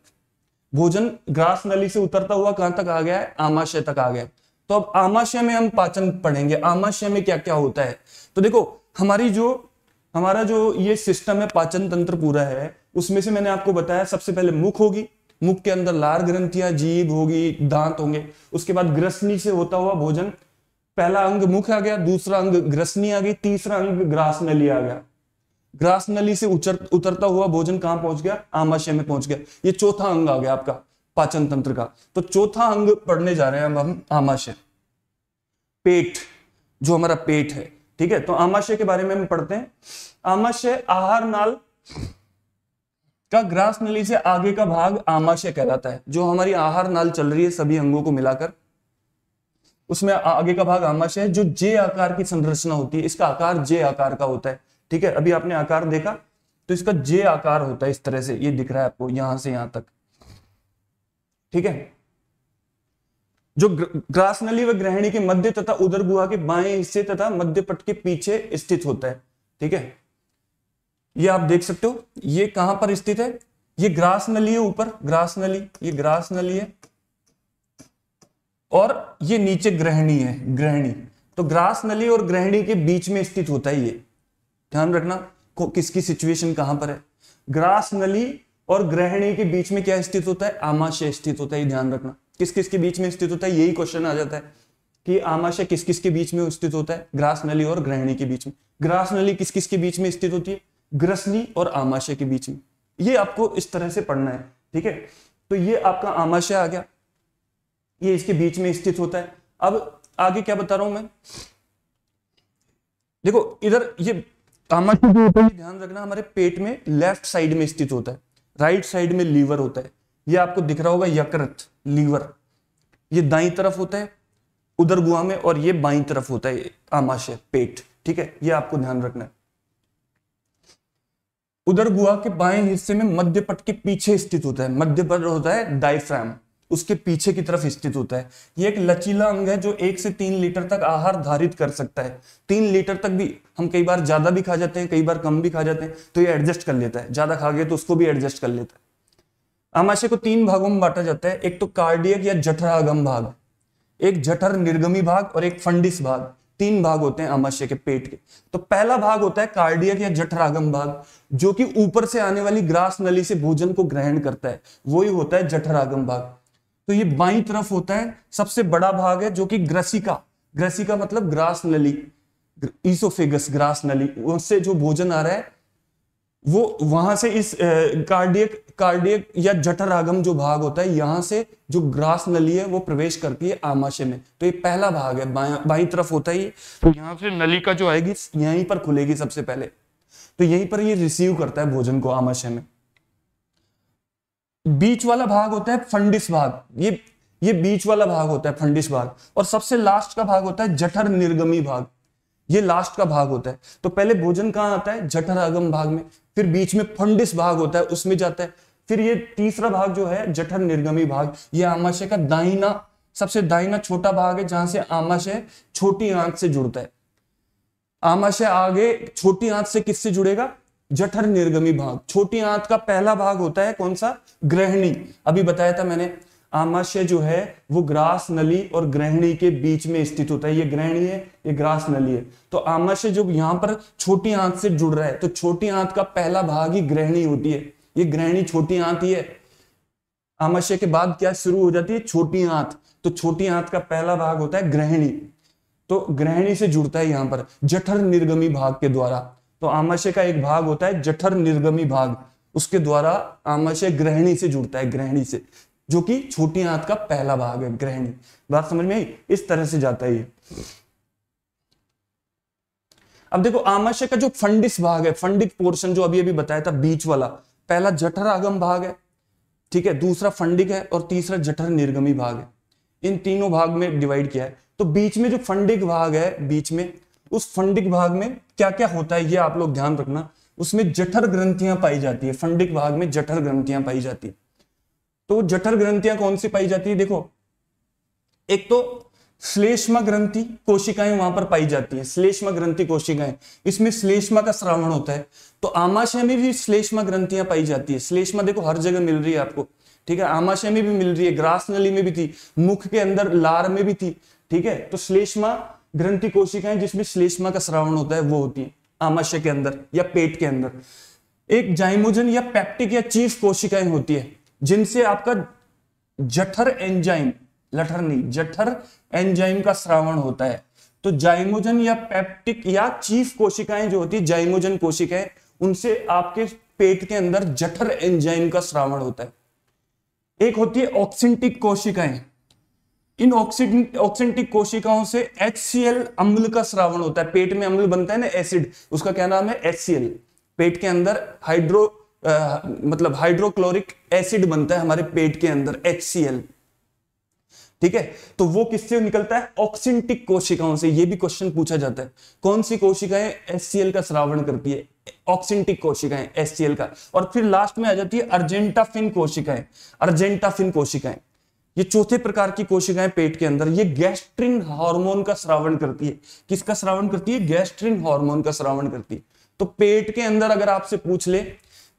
भोजन ग्रास नली से उतरता हुआ कहां तक आ गया है? आमाशय तक आ गया। तो अब आमाशय में हम पाचन पढ़ेंगे। आमाशय में क्या क्या होता है? तो देखो, हमारा जो ये सिस्टम है, पाचन तंत्र पूरा है, उसमें से मैंने आपको बताया सबसे पहले मुख होगी, मुख के अंदर लार ग्रंथियां, जीभ होगी, दांत होंगे। उसके बाद ग्रसनी से होता हुआ भोजन, पहला अंग मुख आ गया, दूसरा अंग ग्रसनी आ गई, तीसरा अंग ग्रास नली आ गया। ग्रास नली से उतरता हुआ भोजन कहां पहुंच गया? आमाशय में पहुंच गया। ये चौथा अंग आ गया आपका पाचन तंत्र का। तो चौथा अंग पढ़ने जा रहे हैं अब हम, आमाशय। पेट, जो हमारा पेट है। ठीक है, तो आमाशय के बारे में हम पढ़ते हैं। आमाशय आहार नाल का ग्रास नली से आगे का भाग आमाशय कहलाता है। जो हमारी आहार नाल चल रही है सभी अंगों को मिलाकर, उसमें आगे का भाग आमाशय है, जो जे आकार की संरचना होती है। इसका आकार जे आकार का होता है। ठीक है, अभी आपने आकार देखा तो इसका जे आकार होता है, इस तरह से ये दिख रहा है आपको, यहां से यहां तक। ठीक है, जो ग्रास नली व ग्रहणी के मध्य तथा उदर गुहा के बाएं हिस्से तथा मध्य पट के पीछे स्थित होता है। ठीक है, ये आप देख सकते हो, ये कहां पर स्थित है? ये ग्रास नली है ऊपर, ग्रास नली, ये ग्रास नली है, और ये नीचे ग्रहणी है, ग्रहणी। तो ग्रास नली और ग्रहणी के बीच में स्थित होता है ये। ध्यान रखना किसकी सिचुएशन कहां पर है। ग्रास नली और ग्रहणी के बीच में क्या स्थित होता है? आमाशय स्थित होता है। ध्यान रखना किस किस के बीच में स्थित होता है, यही क्वेश्चन आ जाता है कि आमाशय किस किस के बीच में स्थित होता है? ग्रास नली और ग्रहणी के बीच में। ग्रास नली किस किस के बीच में स्थित होती है? ग्रसनी और आमाशय के बीच में। ये आपको इस तरह से पढ़ना है। ठीक है, तो ये आपका आमाशय आ गया, ये इसके बीच में स्थित होता है। अब आगे क्या बता रहा हूं मैं, देखो इधर ये आमाशय जो होता है, ध्यान रखना हमारे पेट में लेफ्ट साइड में स्थित होता है, राइट साइड में लीवर होता है। ये आपको दिख रहा होगा यकृत, लीवर, ये दाईं तरफ होता है उदर गुहा में, और ये बाईं तरफ होता है आमाशय, पेट। ठीक है, ये आपको ध्यान रखना है। उदर गुहा के बाएं हिस्से में मध्य पट के पीछे स्थित होता है। मध्य पट होता है डायफ्राम, उसके पीछे की तरफ स्थित होता है। ये एक लचीला अंग है जो 1 से 3 लीटर तक आहार धारित कर सकता है। 3 लीटर तक भी, हम कई बार ज्यादा भी खा जाते हैं, कई बार कम भी खा जाते हैं, तो ये एडजस्ट कर लेता है। ज्यादा खा गए तो उसको भी एडजस्ट कर लेता है। आमाशय को 3 भागों में बांटा जाता है। एक तो कार्डियक या जठरागम भाग, एक जठर निर्गमी भाग और एक फंडिस भाग। 3 भाग होते हैं आमाशय के पेट के। तो पहला भाग होता है कार्डियक या जठरागम भाग, जो कि ऊपर से आने वाली ग्रास नली से भोजन को ग्रहण करता है, वही होता है जठरागम भाग। तो ये बाईं तरफ होता है, सबसे बड़ा भाग है, जो कि ग्रसिका, ग्रसिका मतलब ग्रास नली, ईसोफेगस, ग्रास नली, उससे जो भोजन आ रहा है वो वहां से इस कार्डियक कार्डियक या जठरागम जो भाग होता है, यहां से जो ग्रास नली है वो प्रवेश करती है आमाशय में। तो ये पहला भाग है, बाईं तरफ होता है ये। तो यहां से नलिका का जो आएगी यहीं पर खुलेगी सबसे पहले, तो यहीं पर ये रिसीव करता है भोजन को आमाशय में। बीच वाला भाग होता है फंडिस भाग, ये बीच वाला भाग होता है फंडिस भाग, और सबसे लास्ट का भाग होता है जठर निर्गमी भाग, ये लास्ट का भाग होता है। तो पहले भोजन कहां आता है, जठरागम भाग में, फिर बीच में फंडिस भाग होता है उसमें जाता है, फिर ये तीसरा भाग जो है जठर निर्गमी भाग, ये आमाशय का दाहिना, सबसे दाहिना छोटा भाग है जहां से आमाशय छोटी आंत से जुड़ता है। आमाशय आगे छोटी आंत से किससे जुड़ेगा, जठर निर्गमी भाग। छोटी आंत का पहला भाग होता है कौन सा, ग्रहणी। अभी बताया था मैंने, आमाशय जो है वो ग्रास नली और ग्रहणी के बीच में स्थित होता है। ये ग्रहणी है, ये ग्रास नली है। तो आमाशय जब यहां पर छोटी आंत से जुड़ रहा है, तो छोटी आंत का पहला भाग ही ग्रहणी होती है। ये ग्रहणी छोटी आंत ही है। आमाशय के बाद क्या शुरू हो जाती है, छोटी आंत। तो छोटी आंत का पहला भाग होता है ग्रहणी, तो ग्रहणी से जुड़ता है यहां पर जठर निर्गमी भाग के द्वारा। तो आमाशय का एक भाग होता है जठर निर्गमी भाग, उसके द्वारा आमाशय ग्रहणी से जुड़ता है, ग्रहणी से, जो कि छोटी आंत का पहला भाग है, ग्रहणी। बात समझ में आई, इस तरह से जाता है ये। अब देखो आमाशय का जो फंडिस भाग है, फंडिक पोर्शन जो अभी अभी बताया था बीच वाला, पहला जठरागम भाग है, ठीक है, दूसरा फंडिक है और तीसरा जठर निर्गमी भाग है। इन तीनों भाग में डिवाइड किया है। तो बीच में जो फंडिक भाग है, बीच में उस फंडिक भाग में क्या क्या होता है ये आप लोग ध्यान रखना। उसमें जठर ग्रंथियां पाई जाती है, फंडिक भाग में जठर ग्रंथियां पाई जाती है। तो जठर ग्रंथियां कौन सी पाई जाती है, देखो एक तो श्लेष्मा ग्रंथि कोशिकाएं वहां पर पाई जाती हैं, श्लेष्मा ग्रंथि कोशिकाएं, इसमें श्लेष्मा का स्रावण होता है। तो आमाशय में भी श्लेष्मा ग्रंथियां पाई जाती है। श्लेष्मा देखो हर जगह मिल रही है आपको, ठीक है, आमाशय में भी मिल रही है, ग्रास नली में भी थी, मुख के अंदर लार में भी थी, ठीक है। तो श्लेष्मा ग्रंथि कोशिकाएं जिसमें श्लेष्मा का स्रावण होता है वो होती है आमाशय के अंदर या पेट के अंदर। एक जाइमोजन या पेप्टिक या चीफ कोशिकाएं होती है जिनसे आपका जठर एंजाइम, लठर नहीं, जठर एंजाइम का स्रावण होता है। तो जाइमोजन या पेप्टिक या चीफ कोशिकाएं जो होती है, जाइमोजन कोशिकाएं, उनसे आपके पेट के अंदर जठर एंजाइम का स्रावण होता है। एक होती है ऑक्सिंटिक कोशिकाएं, इन ऑक्सिंटिक कोशिकाओं से HCl अम्ल का स्रावण होता है। पेट में अम्ल बनता है ना, एसिड, उसका क्या नाम है, HCl। पेट के अंदर मतलब हाइड्रोक्लोरिक एसिड बनता है हमारे पेट के अंदर, HCl, ठीक है। तो वो किससे निकलता है, ऑक्सिंटिक कोशिकाओं से। ये भी क्वेश्चन पूछा जाता है, कौन सी कोशिकाएं HCl का स्रावण करती है, ऑक्सिंटिक कोशिकाएं HCl का। और फिर लास्ट में आ जाती है अर्जेंटाफिन कोशिकाएं, अर्जेंटाफिन कोशिकाएं, ये चौथे प्रकार की कोशिकाएं पेट के अंदर, ये गैस्ट्रिन हार्मोन का स्रावण करती है। किसका स्रावण करती है, गैस्ट्रिन हार्मोन का स्रावण करती है। तो पेट के अंदर अगर आपसे पूछ ले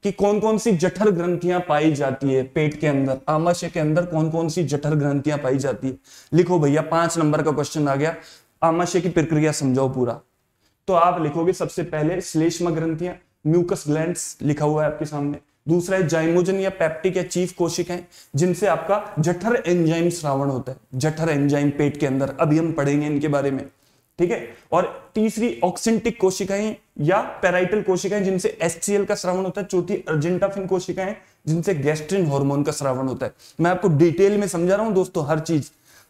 कि कौन कौन सी जठर ग्रंथियां पाई जाती है पेट के अंदर, आमाशय के अंदर कौन कौन सी जठर ग्रंथियां पाई जाती है, लिखो भैया। 5 नंबर का क्वेश्चन आ गया, आमाशय की प्रक्रिया समझाओ पूरा। तो आप लिखोगे सबसे पहले श्लेष्मा ग्रंथियां, म्यूकस ग्लैंड्स लिखा हुआ है आपके सामने। दूसरा है जाइमोजन या पेप्टिक या चीफ कोशिकाएं जिनसे आपका जठर एंजाइम स्रावण होता है, जठर एंजाइम पेट के अंदर, अभी हम पढ़ेंगे इनके बारे में, ठीक है। और तीसरी ऑक्सिंटिक कोशिकाएं या पेराइटल कोशिकाएं जिनसे HCl का स्रावण होता है। चौथी अर्जेंटाफिन कोशिकाएं जिनसे गैस्ट्रिन हार्मोन का स्रावण होता है। मैं आपको डिटेल में समझा रहा हूं दोस्तों,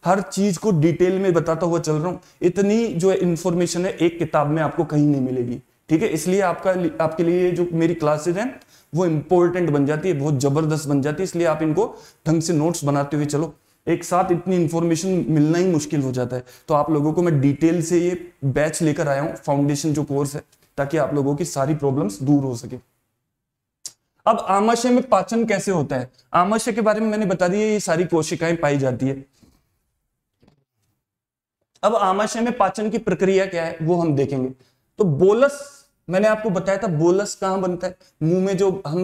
हर चीज को डिटेल में बताता हुआ चल रहा हूं। इतनी जो इंफॉर्मेशन है एक किताब में आपको कहीं नहीं मिलेगी, ठीक है। इसलिए आपके लिए जो मेरी क्लासेज हैं वो इंपॉर्टेंट बन जाती है, बहुत जबरदस्त बन जाती है। इसलिए आप इनको ढंग से नोट्स बनाते हुए चलो, एक साथ इतनी इंफॉर्मेशन मिलना ही मुश्किल हो जाता है। तो आप लोगों को मैं डिटेल से ये बैच लेकर आया हूं, फाउंडेशन जो कोर्स है, ताकि आप लोगों की सारी प्रॉब्लम्स दूर हो सके। अब आमाशय में पाचन कैसे होता है, आमाशय के बारे में मैंने बता दिया, ये सारी कोशिकाएं पाई जाती है। अब आमाशय में पाचन की प्रक्रिया क्या है वो हम देखेंगे। तो बोलस, मैंने आपको बताया था बोलस कहां बनता है, मुंह में जो हम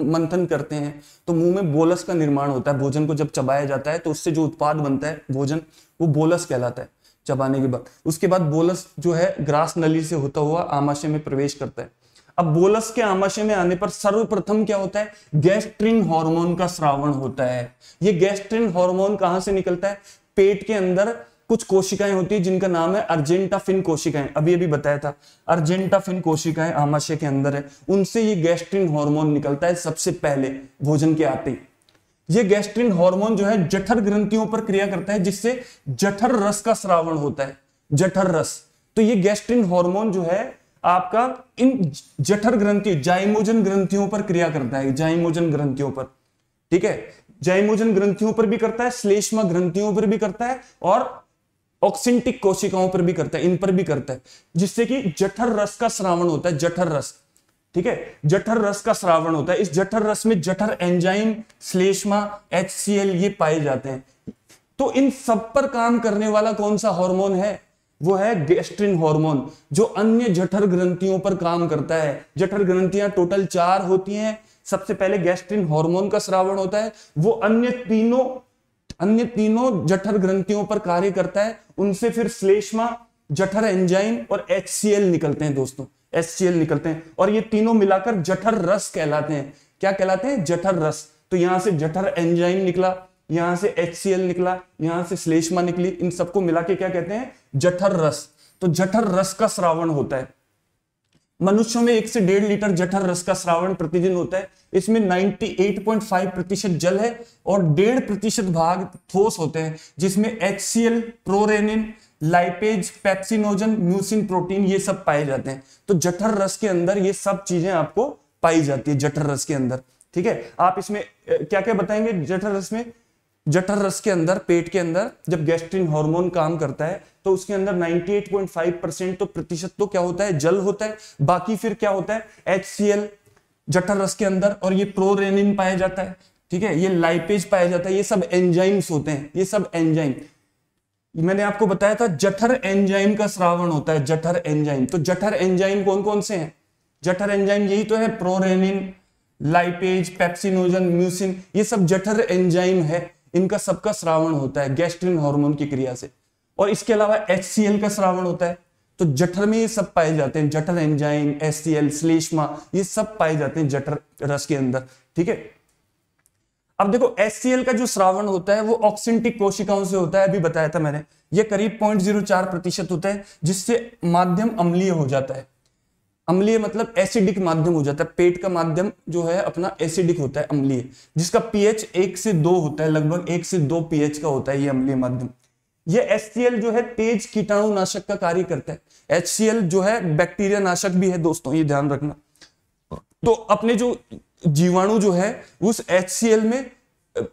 मंथन करते हैं तो मुंह में बोलस का निर्माण होता है। भोजन को जब चबाया जाता है तो उससे जो उत्पाद बनता है भोजन, वो बोलस कहलाता है चबाने के बाद। उसके बाद बोलस जो है ग्रास नली से होता हुआ आमाशय में प्रवेश करता है। अब बोलस के आमाशय में आने पर सर्वप्रथम क्या होता है, गैस्ट्रिन हार्मोन का स्रावण होता है। ये गैस्ट्रिन हार्मोन कहां से निकलता है, पेट के अंदर कुछ कोशिकाएं होती है जिनका नाम है अर्जेंटाफिन कोशिकाएं, अभी अभी बताया था अर्जेंटाफिन कोशिकाएं आमाशय के अंदर है, उनसे ये गैस्ट्रिन हार्मोन निकलता है सबसे पहले भोजन के आते ही। ये गैस्ट्रिन हार्मोन जो है जठर ग्रंथियों पर क्रिया करता है, जिससे जठर रस का स्रावण होता है, जठर रस। तो ये गैस्ट्रिन हार्मोन जो है आपका इन जठर ग्रंथि जाइमोजन ग्रंथियों पर क्रिया करता है, जाइमोजन ग्रंथियों पर, ठीक है, जाइमोजन ग्रंथियों पर भी करता है, श्लेष्मा ग्रंथियों पर भी करता है और ऑक्सिंटिक कोशिकाओं पर भी करता है, इन पर भी करता है, जिससे कि जठर रस का स्रावण होता है, जठर रस, ठीक है, जठर रस का स्रावण होता है। इस जठर रस में जठर एंजाइम, श्लेष्मा, HCl ये पाए जाते हैं। तो इन सब पर काम करने वाला कौन सा हार्मोन है? वो है गैस्ट्रिन हार्मोन, जो अन्य जठर ग्रंथियों पर काम करता है। जठर ग्रंथियां टोटल 4 होती हैं। सबसे पहले गैस्ट्रिन हार्मोन का स्रावण होता है, वो अन्य तीनों जठर ग्रंथियों पर कार्य करता है। उनसे फिर श्लेष्मा, जठर एंजाइम और HCl निकलते हैं दोस्तों, HCl निकलते हैं, और ये तीनों मिलाकर जठर रस कहलाते हैं। क्या कहलाते हैं? जठर रस। तो यहां से जठर एंजाइम निकला, यहां से HCl निकला, यहां से श्लेष्मा निकली, इन सबको मिला के क्या कहते हैं? जठर रस। तो जठर रस का स्रावण होता है। मनुष्यों में 1 से 1.5 लीटर जठर रस का स्रावण प्रतिदिन होता है। इसमें 98.5% जल है और 1.5% भाग ठोस होते हैं, जिसमें HCl, prorenin, lipase, pepsinogen, mucin protein ये सब पाए जाते हैं। तो जठर रस के अंदर ये सब चीजें आपको पाई जाती है, जठर रस के अंदर, ठीक है। आप इसमें क्या क्या बताएंगे जठर रस में? जठर रस के अंदर, पेट के अंदर जब गैस्ट्रिन हार्मोन काम करता है तो उसके अंदर 98.5% तो प्रतिशत तो क्या होता है? जल होता है। बाकी फिर क्या होता है? HCl जठर रस के अंदर, और ये प्रोरेनिन पाया जाता है, ठीक है, ये लाइपेज पाया जाता है। ये सब एंजाइम्स होते हैं, ये सब एंजाइम। मैंने आपको बताया था जठर एंजाइम का स्रावण होता है, जठर एंजाइम। तो जठर एंजाइम कौन कौन से हैं? जठर एंजाइम यही तो है, प्रोरेनिन, लाइपेज, पेप्सिनोजन, म्यूसिन, ये सब जठर एंजाइम है। इनका सबका स्रावण होता है गैस्ट्रिन हार्मोन की क्रिया से। और इसके अलावा HCl का स्रावण होता है। तो जठर में ये सब पाए जाते हैं, जठर एंजाइम, HCl, श्लेष्मा, ये सब पाए जाते हैं जठर रस के अंदर, ठीक है। अब देखो HCl का जो स्रावण होता है वो ऑक्सिंटिक कोशिकाओं से होता है, अभी बताया था मैंने। ये करीब 0.04% होता है, जिससे माध्यम अम्लीय हो जाता है। अम्लीय मतलब एसिडिक माध्यम हो जाता है। पेट का माध्यम जो है अपना एसिडिक होता है, अम्लीय, जिसका pH 1 से 2 होता है, लगभग 1 से 2 pH का होता है ये अम्लीय माध्यम। ये HCl जो है तेज कीटाणुनाशक का कार्य करता है। HCl जो है बैक्टीरिया नाशक भी है दोस्तों, ये ध्यान रखना। तो अपने जो जीवाणु जो है उस HCl में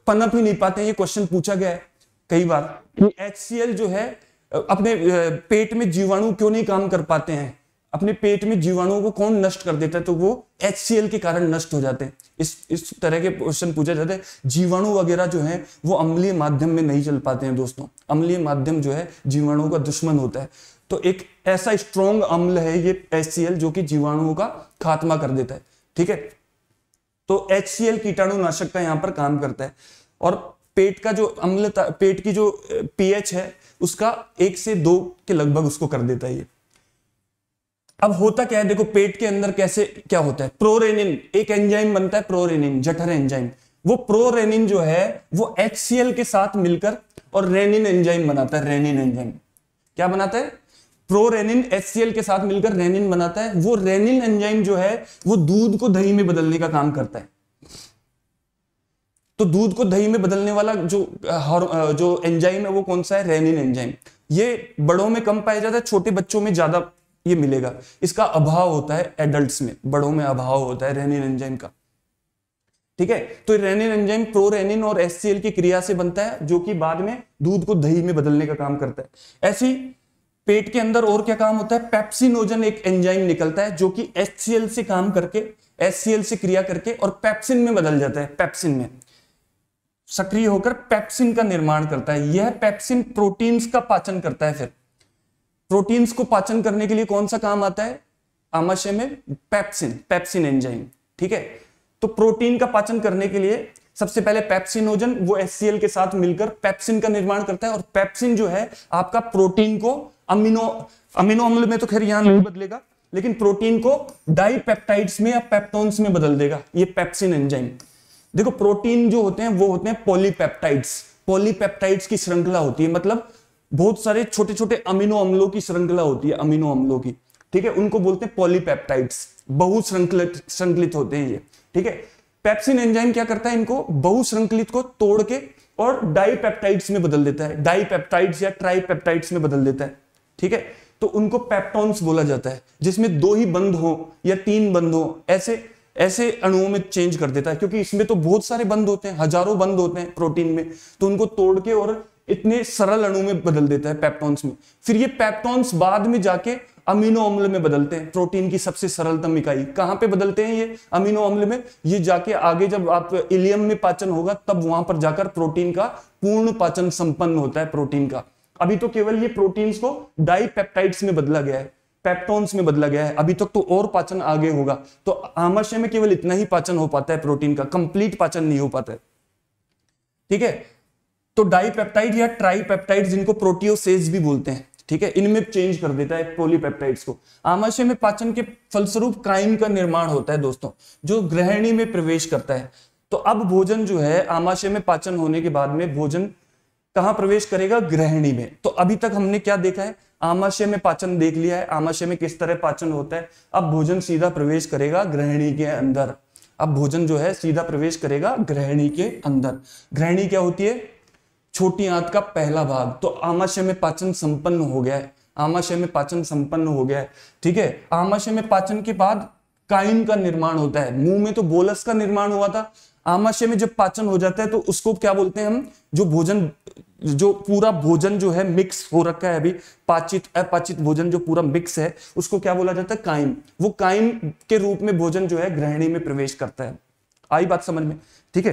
पनप ही नहीं पाते हैं। ये क्वेश्चन पूछा गया है कई बार कि HCl जो है अपने पेट में जीवाणु क्यों नहीं काम कर पाते हैं, अपने पेट में जीवाणुओं को कौन नष्ट कर देता है? तो वो HCl के कारण नष्ट हो जाते हैं। इस तरह के क्वेश्चन पूछे जाते हैं। जीवाणु वगैरह जो है वो अम्लीय माध्यम में नहीं चल पाते हैं दोस्तों। अम्लीय माध्यम जो है जीवाणुओं का दुश्मन होता है। तो एक ऐसा स्ट्रॉन्ग अम्ल है ये HCl, जो कि जीवाणुओं का खात्मा कर देता है, ठीक है। तो HCl कीटाणुनाशक का यहां पर काम करता है। और पेट का जो अम्लता, पेट की जो pH है उसका 1 से 2 के लगभग उसको कर देता है ये। अब होता क्या है देखो, पेट के अंदर कैसे क्या होता है? प्रोरेनिन, एक एंजाइम बनता है प्रोरेनिन, जठर एंजाइम। वो प्रोरेनिन जो है वो HCl के साथ मिलकर और रेनिन एंजाइम बनाता है, रेनिन एंजाइम। क्या बनाता है? प्रोरेनिन HCl के साथ मिलकर रेनिन बनाता है। वो रेनिन एंजाइम जो है वो दूध को दही में बदलने का काम करता है। तो दूध को दही में बदलने वाला जो एंजाइम है वो कौन सा है? Renin enzyme. ये बड़ों में कम पाया जाता है, छोटे बच्चों में ज्यादा ये मिलेगा। इसका अभाव होता है एडल्ट्स में, बड़ों में अभाव होता है रेनिन एंजाइम का, ठीक है। तो रेनिन एंजाइम प्रोरेनिन और HCl की क्रिया से बनता है, जो कि बाद में दूध को दही में बदलने का काम करता है। ऐसी पेट के अंदर और क्या काम होता है? पेप्सिनोजन एक एंजाइम निकलता है, जो कि HCl से काम करके, HCl से क्रिया करके और पेप्सिन में बदल जाता है। पेप्सिन में सक्रिय होकर पेप्सिन का निर्माण करता है। यह पेप्सिन प्रोटीन्स का पाचन करता है। फिर प्रोटीन्स को पाचन करने के लिए कौन सा काम आता है आमाशय में? पेप्सिन एंजाइम, ठीक है। तो प्रोटीन का पाचन करने के लिए सबसे पहले पेप्सिनोजन वो HCl के साथ मिलकर पेप्सिन का निर्माण करता है। और पेप्सिन जो है आपका प्रोटीन को अमीनो अम्ल में तो खैर यहां नहीं बदलेगा, लेकिन प्रोटीन को डाइपेप्टाइड्स में या पेप्टोन्स में बदल देगा ये पेप्सिन एंजाइम। देखो प्रोटीन जो होते हैं वो होते हैं पॉलीपेप्टाइड्स। पॉलीपेप्टाइड्स की श्रृंखला होती है, मतलब बहुत सारे छोटे छोटे अमीनो अम्लों की श्रृंखला होती है, अमीनो अम्लों की, ठीक है, उनको बोलते हैं पॉलीपेप्टाइड्स, बहुश्रृंखलित होते हैं ये, ठीक है। पेप्सिन एंजाइम क्या करता है, इनको बहुश्रृंखलित को तोड़ के और डाइपेप्टाइड्स में बदल देता है, डाइपेप्टाइड्स या ट्राइपेप्टाइड्स में बदल देता है, ठीक है। तो उनको पेप्टॉन्स बोला जाता है, जिसमें 2 ही बंद हो या 3 बंद हो, ऐसे ऐसे अणुओं में चेंज कर देता है, क्योंकि इसमें तो बहुत सारे बंद होते हैं, हजारों बंद होते हैं प्रोटीन में, तो उनको तोड़ के और इतने सरल अणु में बदल देता है, पेप्टॉन्स में। फिर ये पेप्टॉन्स बाद में जाके अमीनो अम्ल में बदलते हैं, प्रोटीन की सबसे सरलतम इकाई कहां पे बदलते हैं ये अमीनो अम्ल में, ये जाके आगे जब आप इलियम में पाचन होगा तब वहां पर जाकर प्रोटीन का पूर्ण पाचन संपन्न होता है प्रोटीन का। अभी तो केवल ये प्रोटीन्स को डाइपेप्टाइड्स में बदला गया है, पेप्टॉन्स में बदला गया है, अभी तक तो और पाचन आगे होगा। तो आमाशय में केवल इतना ही पाचन हो पाता है प्रोटीन का, कंप्लीट पाचन नहीं हो पाता है, ठीक है। तो डाइपेप्टाइड या ट्राइपेप्टाइड जिनको प्रोटियोसेज भी बोलते हैं, ठीक है, इनमें चेंज कर देता है पॉलीपेप्टाइड्स को। आमाशय में पाचन के फलस्वरूप काइम का निर्माण होता है दोस्तों, जो ग्रहणी में प्रवेश करता है। तो अब भोजन जो है आमाशय में पाचन होने के बाद में भोजन कहां प्रवेश करेगा, ग्रहणी में। तो अभी तक हमने क्या देखा है, आमाशय में पाचन देख लिया है, आमाशय में किस तरह पाचन होता है। अब भोजन सीधा प्रवेश करेगा ग्रहणी के अंदर, अब भोजन जो है सीधा प्रवेश करेगा ग्रहणी के अंदर। ग्रहणी क्या होती है, छोटी आंत का पहला भाग। तो आमाशय में पाचन संपन्न हो गया है, आमाशय में पाचन संपन्न हो गया है, ठीक है। आमाशय में पाचन के बाद काइम का निर्माण होता है, मुंह में तो बोलस का निर्माण हुआ था, आमाशय में जब पाचन हो जाता है तो उसको क्या बोलते हैं हम, जो भोजन, जो पूरा भोजन जो है मिक्स हो रखा है अभी, पाचित अपाचित भोजन जो पूरा मिक्स है, उसको क्या बोला जाता है, काइम। वो काइम के रूप में भोजन जो है ग्रहणी में प्रवेश करता है। आई बात समझ में, ठीक है।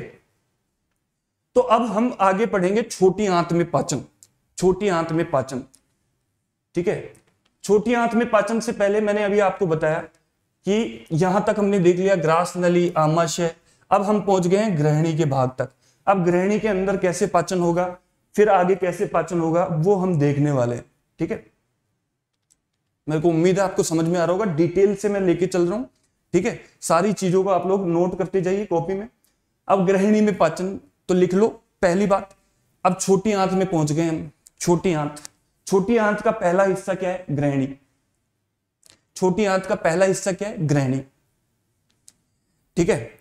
तो अब हम आगे पढ़ेंगे छोटी आंत में पाचन, छोटी आंत में पाचन, ठीक है। छोटी आंत में पाचन से पहले मैंने अभी आपको बताया कि यहां तक हमने देख लिया ग्रास नली, आमाशय। अब हम पहुंच गए हैं ग्रहणी के भाग तक। अब ग्रहणी के अंदर कैसे पाचन होगा, फिर आगे कैसे पाचन होगा, वो हम देखने वाले हैं, ठीक है। मेरे को उम्मीद है आपको समझ में आ रहा होगा, डिटेल से मैं लेके चल रहा हूं, ठीक है। सारी चीजों को आप लोग नोट करते जाइए कॉपी में। अब ग्रहणी में पाचन तो लिख लो पहली बात। अब छोटी आंत में पहुंच गए हम, छोटी आंत। छोटी आंत का पहला हिस्सा क्या है, ग्रहणी। छोटी आंत का पहला हिस्सा क्या है, ग्रहणी, ठीक है।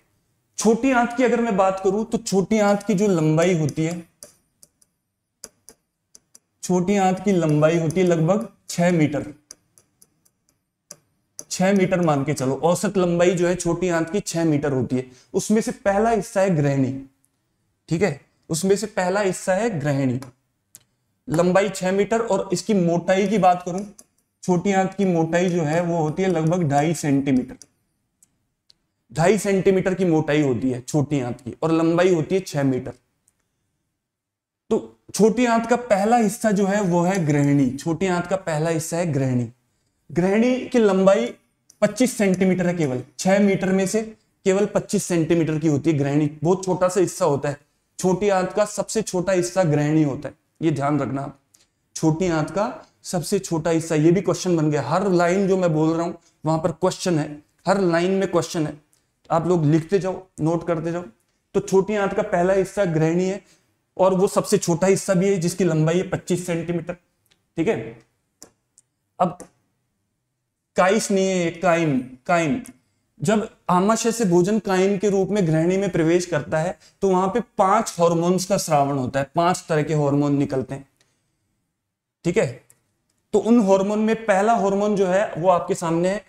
छोटी आंत की अगर मैं बात करूं तो छोटी आंत की जो लंबाई होती है, छोटी आंत की लंबाई होती है लगभग 6 मीटर, 6 मीटर मान के चलो, औसत लंबाई जो है छोटी आंत की 6 मीटर होती है। उसमें से पहला हिस्सा है ग्रहणी, ठीक है, उसमें से पहला हिस्सा है ग्रहणी, लंबाई 6 मीटर। और इसकी मोटाई की बात करूं, छोटी आंत की मोटाई जो है वो होती है लगभग 2.5 सेंटीमीटर, 2.5 सेंटीमीटर की मोटाई होती है छोटी आंत की, और लंबाई होती है 6 मीटर। तो छोटी आंत का पहला हिस्सा जो है वो है ग्रहणी, छोटी आंत का पहला हिस्सा है ग्रहणी। ग्रहणी की लंबाई 25 सेंटीमीटर है, केवल 6 मीटर में से केवल 25 सेंटीमीटर की होती है ग्रहणी, बहुत छोटा सा हिस्सा होता है। छोटी आंत का सबसे छोटा हिस्सा ग्रहणी होता है, ये ध्यान रखना आप, छोटी आंत का सबसे छोटा हिस्सा। ये भी क्वेश्चन बन गया, हर लाइन जो मैं बोल रहा हूं वहां पर क्वेश्चन है, हर लाइन में क्वेश्चन है, आप लोग लिखते जाओ, नोट करते जाओ। तो छोटी आंत का पहला हिस्सा ग्रहणी है, और वो सबसे छोटा हिस्सा भी है जिसकी लंबाई है 25 सेंटीमीटर, ठीक है। अब काइस नहीं है, काइम, काइम। जब आमाशय से भोजन काइम के रूप में ग्रहणी में प्रवेश करता है तो वहां पे 5 हार्मोन्स का स्रावण होता है, 5 तरह के हार्मोन निकलते हैं, ठीक है। तो उन हार्मोन में पहला हार्मोन जो है वो आपके सामने है,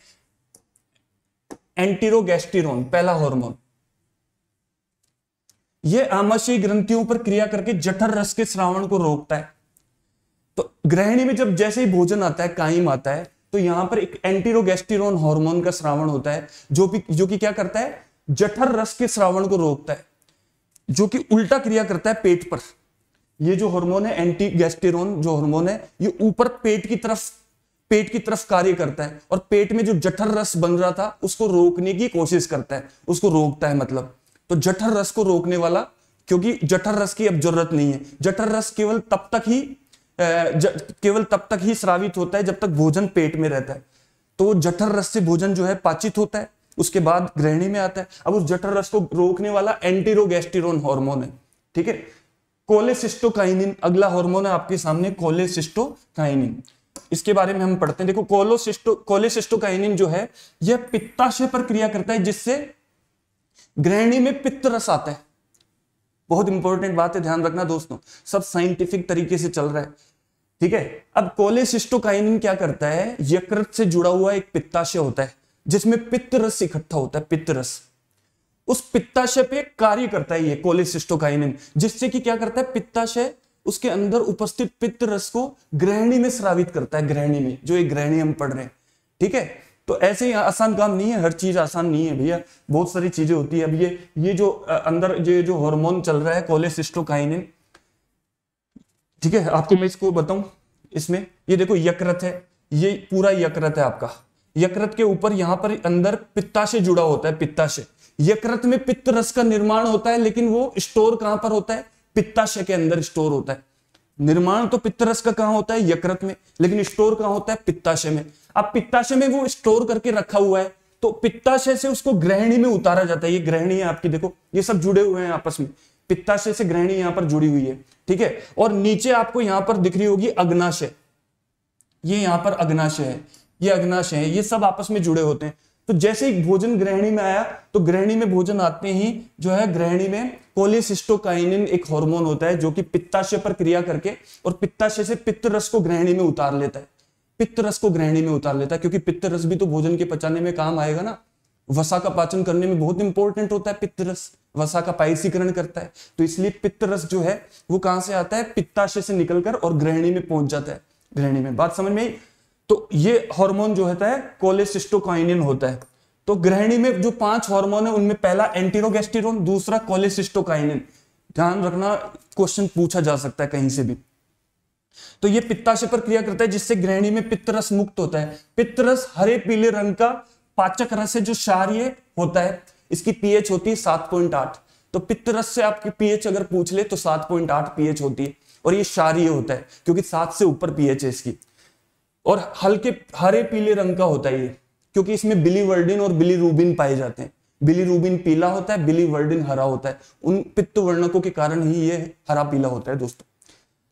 एंटीरोगेस्टेरोन, पहला हार्मोन। ये आमाशयी ग्रंथियों पर क्रिया करके जठर रस के स्रावण को रोकता है। तो ग्रहणी में जब जैसे ही भोजन आता है, काइम आता है, तो यहां पर एक एंटीरोगेस्टेरोन हार्मोन का स्रावण होता है, जो कि क्या करता है, जठर रस के स्रावण को रोकता है, जो कि उल्टा क्रिया करता है पेट पर। ये जो हार्मोन है एंटीगेस्टेरोन जो हार्मोन है, ये ऊपर पेट की तरफ कार्य करता है, और पेट में जो जठर रस बन रहा था उसको रोकने की कोशिश करता है, उसको रोकता है मतलब। तो जठर रस को रोकने वाला, क्योंकि जठर रस की अब जरूरत नहीं है, जठर रस केवल तब तक ही स्रावित होता है जब तक भोजन पेट में रहता है। तो जठर रस से भोजन जो है पाचित होता है, उसके बाद ग्रहणी में आता है। अब उस जठर रस को रोकने वाला एंटीरोगेस्टेरोन हार्मोन है, ठीक है। कोलेसिस्टोकाइनिन अगला हार्मोन है आपके सामने, कोलेसिस्टोकाइनिन। इसके बारे में हम पढ़ते हैं। देखो कोलेसिस्टोकाइनिन जो है यह पित्ताशय पर क्रिया करता है, जिससे ग्रहणी में पित्त रस आता है। बहुत इंपॉर्टेंट बात है, ध्यान रखना दोस्तों, सब साइंटिफिक तरीके से चल रहा है, ठीक है। अब कोलेसिस्टोकाइनिन क्या करता है, यकृत से जुड़ा हुआ एक पित्ताशय होता है जिसमें पित्त रस इकट्ठा होता है, पित्त रस। उस पित्ताशय पे कार्य करता है ये कोलेसिस्टोकाइनिन, जिससे कि क्या करता है, पित्ताशय उसके अंदर उपस्थित पित्त रस को ग्रहणी में स्रावित करता है, ग्रहणी में, जो एक ग्रहणी हम पढ़ रहे हैं, ठीक है। तो ऐसे ही आसान काम नहीं है, हर चीज आसान नहीं है भैया, बहुत सारी चीजें होती है। अब ये जो अंदर ये जो हार्मोन चल रहा है कोलेसिस्टोकाइनिन, ठीक है, आपको मैं इसको बताऊं। इसमें ये देखो यकृत है, ये पूरा यकृत है आपका। यकृत के ऊपर यहां पर अंदर पित्ताशय जुड़ा होता है, पित्ताशय। यकृत में पित्त रस का निर्माण होता है, लेकिन वो स्टोर कहां पर होता है, पित्ताशय के अंदर स्टोर होता है। निर्माण तो पित्त रस का कहां होता है, यकृत में, लेकिन स्टोर कहां होता है, पित्ताशय में। अब पित्ताशय में वो स्टोर करके रखा हुआ है, तो पित्ताशय से उसको ग्रहणी में उतारा जाता है। ये ग्रहणी है आपकी, देखो ये सब जुड़े हुए हैं आपस में, पित्ताशय से ग्रहणी यहां पर जुड़ी हुई है, ठीक है। और नीचे आपको यहां पर दिख रही होगी अग्नाशय, ये यहां पर अग्नाशय है, ये अग्नाशय है, ये सब आपस में जुड़े होते हैं। तो जैसे ही भोजन ग्रहणी में आया, तो ग्रहणी में भोजन आते ही जो है ग्रहणी में कोलेसिस्टोकाइनिन एक हार्मोन होता है जो कि पित्ताशय पर क्रिया करके और पित्ताशय से पित्त रस को ग्रहणी में उतार लेता है, पित्त रस को ग्रहणी में उतार लेता है, क्योंकि पित्त रस भी तो भोजन के पचाने में काम आएगा ना, वसा का पाचन करने में बहुत इंपॉर्टेंट होता है पित्त रस, वसा का पायसीकरण करता है। तो इसलिए पित्त रस जो है वो कहां से आता है, पित्ताशय से निकलकर और ग्रहणी में पहुंच जाता है, ग्रहणी में। बात समझ में आई? तो ये हार्मोन जो होता है कोलेसिस्टोकाइनिन होता है। तो ग्रहणी में जो 5 हार्मोन है उनमें पहला एंटीरोगेस्टेरोन, दूसरा कोलेसिस्टोकाइनिन। ध्यान रखना, क्वेश्चन पूछा जा सकता है कहीं से भी। तो ये पित्ताशय पर क्रिया करता है, जिससे ग्रहणी में पित्त रस मुक्त होता है। पित्त रस हरे पीले रंग का पाचक रस है जो क्षारीय होता है। इसकी पीएच होती है 7.8। तो पित्त रस से आपकी पीएच अगर पूछ ले तो 7.8 पीएच होती है, और ये क्षारीय होता है क्योंकि 7 से ऊपर पीएच है इसकी। और हल्के हरे पीले रंग का होता है ये, क्योंकि इसमें बिलीवर्डिन और बिलीरुबिन पाए जाते हैं। बिलीरुबिन पीला होता है, बिलीवर्डिन हरा होता है। उन पित्त वर्णकों के कारण ही ये हरा पीला होता है दोस्तों।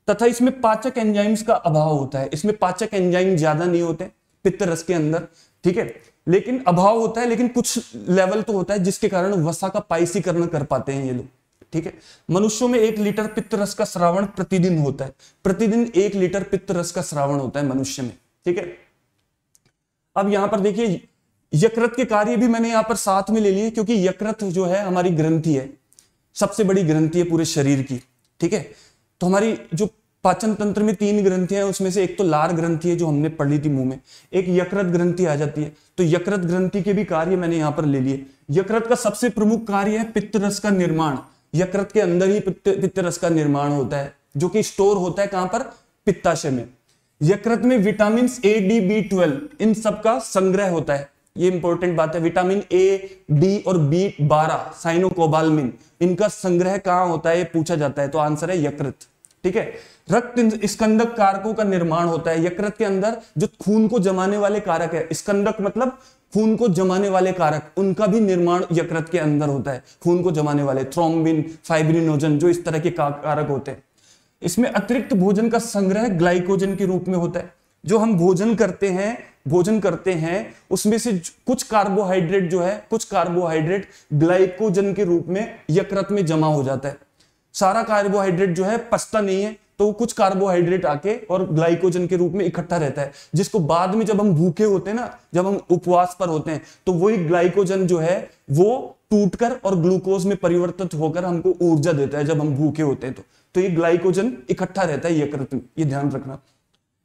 तथा इसमें पाचक एंजाइम्स का अभाव होता है। इसमें पाचक एंजाइम ज्यादा नहीं होते पित्त रस के अंदर, ठीक है, लेकिन अभाव होता है, लेकिन कुछ लेवल तो होता है जिसके कारण वसा का पायसीकरण कर पाते हैं ये लोग, ठीक है। मनुष्यों में 1 लीटर पित्त रस का स्रावण प्रतिदिन होता है। प्रतिदिन 1 लीटर पित्त रस का स्रावण होता है मनुष्य में, ठीक है। अब यहां पर देखिए यकृत के कार्य भी मैंने यहां पर साथ में ले लिए, क्योंकि यकृत जो है हमारी ग्रंथि है, सबसे बड़ी ग्रंथि है पूरे शरीर की, ठीक है। तो हमारी जो पाचन तंत्र में 3 ग्रंथियां हैं, उसमें से एक तो लार ग्रंथि है जो हमने पढ़ ली थी मुंह में, एक यकृत ग्रंथि आ जाती है। तो यकृत ग्रंथि के भी कार्य मैंने यहां पर ले लिए। यकृत का सबसे प्रमुख कार्य है पित्त रस का निर्माण। यकृत के अंदर ही पित्त रस का निर्माण होता है, जो कि स्टोर होता है कहां पर, पित्ताशय में। यकृत में विटामिन ए, डी, B12 इन सब का संग्रह होता है। ये इंपॉर्टेंट बात है, विटामिन ए, डी और B12 साइनोकोबालमिन, इनका संग्रह कहां होता है ये पूछा जाता है, तो आंसर है यकृत, ठीक है। रक्त स्कंदक कारकों का निर्माण होता है। यकृत के अंदर जो खून को जमाने वाले कारक है, स्कंदक मतलब खून को जमाने वाले कारक, उनका भी निर्माण यकृत के अंदर होता है। खून को जमाने वाले थ्रोम्बिन, फाइब्रिनोजन, जो इस तरह के कारक होते हैं। इसमें अतिरिक्त भोजन का संग्रह ग्लाइकोजन के रूप में होता है। जो हम भोजन करते हैं उसमें से कुछ कार्बोहाइड्रेट जो है, कुछ कार्बोहाइड्रेट ग्लाइकोजन के रूप में यकृत में जमा हो जाता है। सारा कार्बोहाइड्रेट जो है पचता नहीं है, तो कुछ कार्बोहाइड्रेट आके और ग्लाइकोजन के रूप में इकट्ठा रहता है, जिसको बाद में जब हम भूखे होते हैं ना, जब हम उपवास पर होते हैं, तो वही ग्लाइकोजन जो है वो टूटकर और ग्लूकोज में परिवर्तित होकर हमको ऊर्जा देता है जब हम भूखे होते हैं। तो ये ग्लाइकोजन इकट्ठा रहता है यकृत में, ये ध्यान रखना।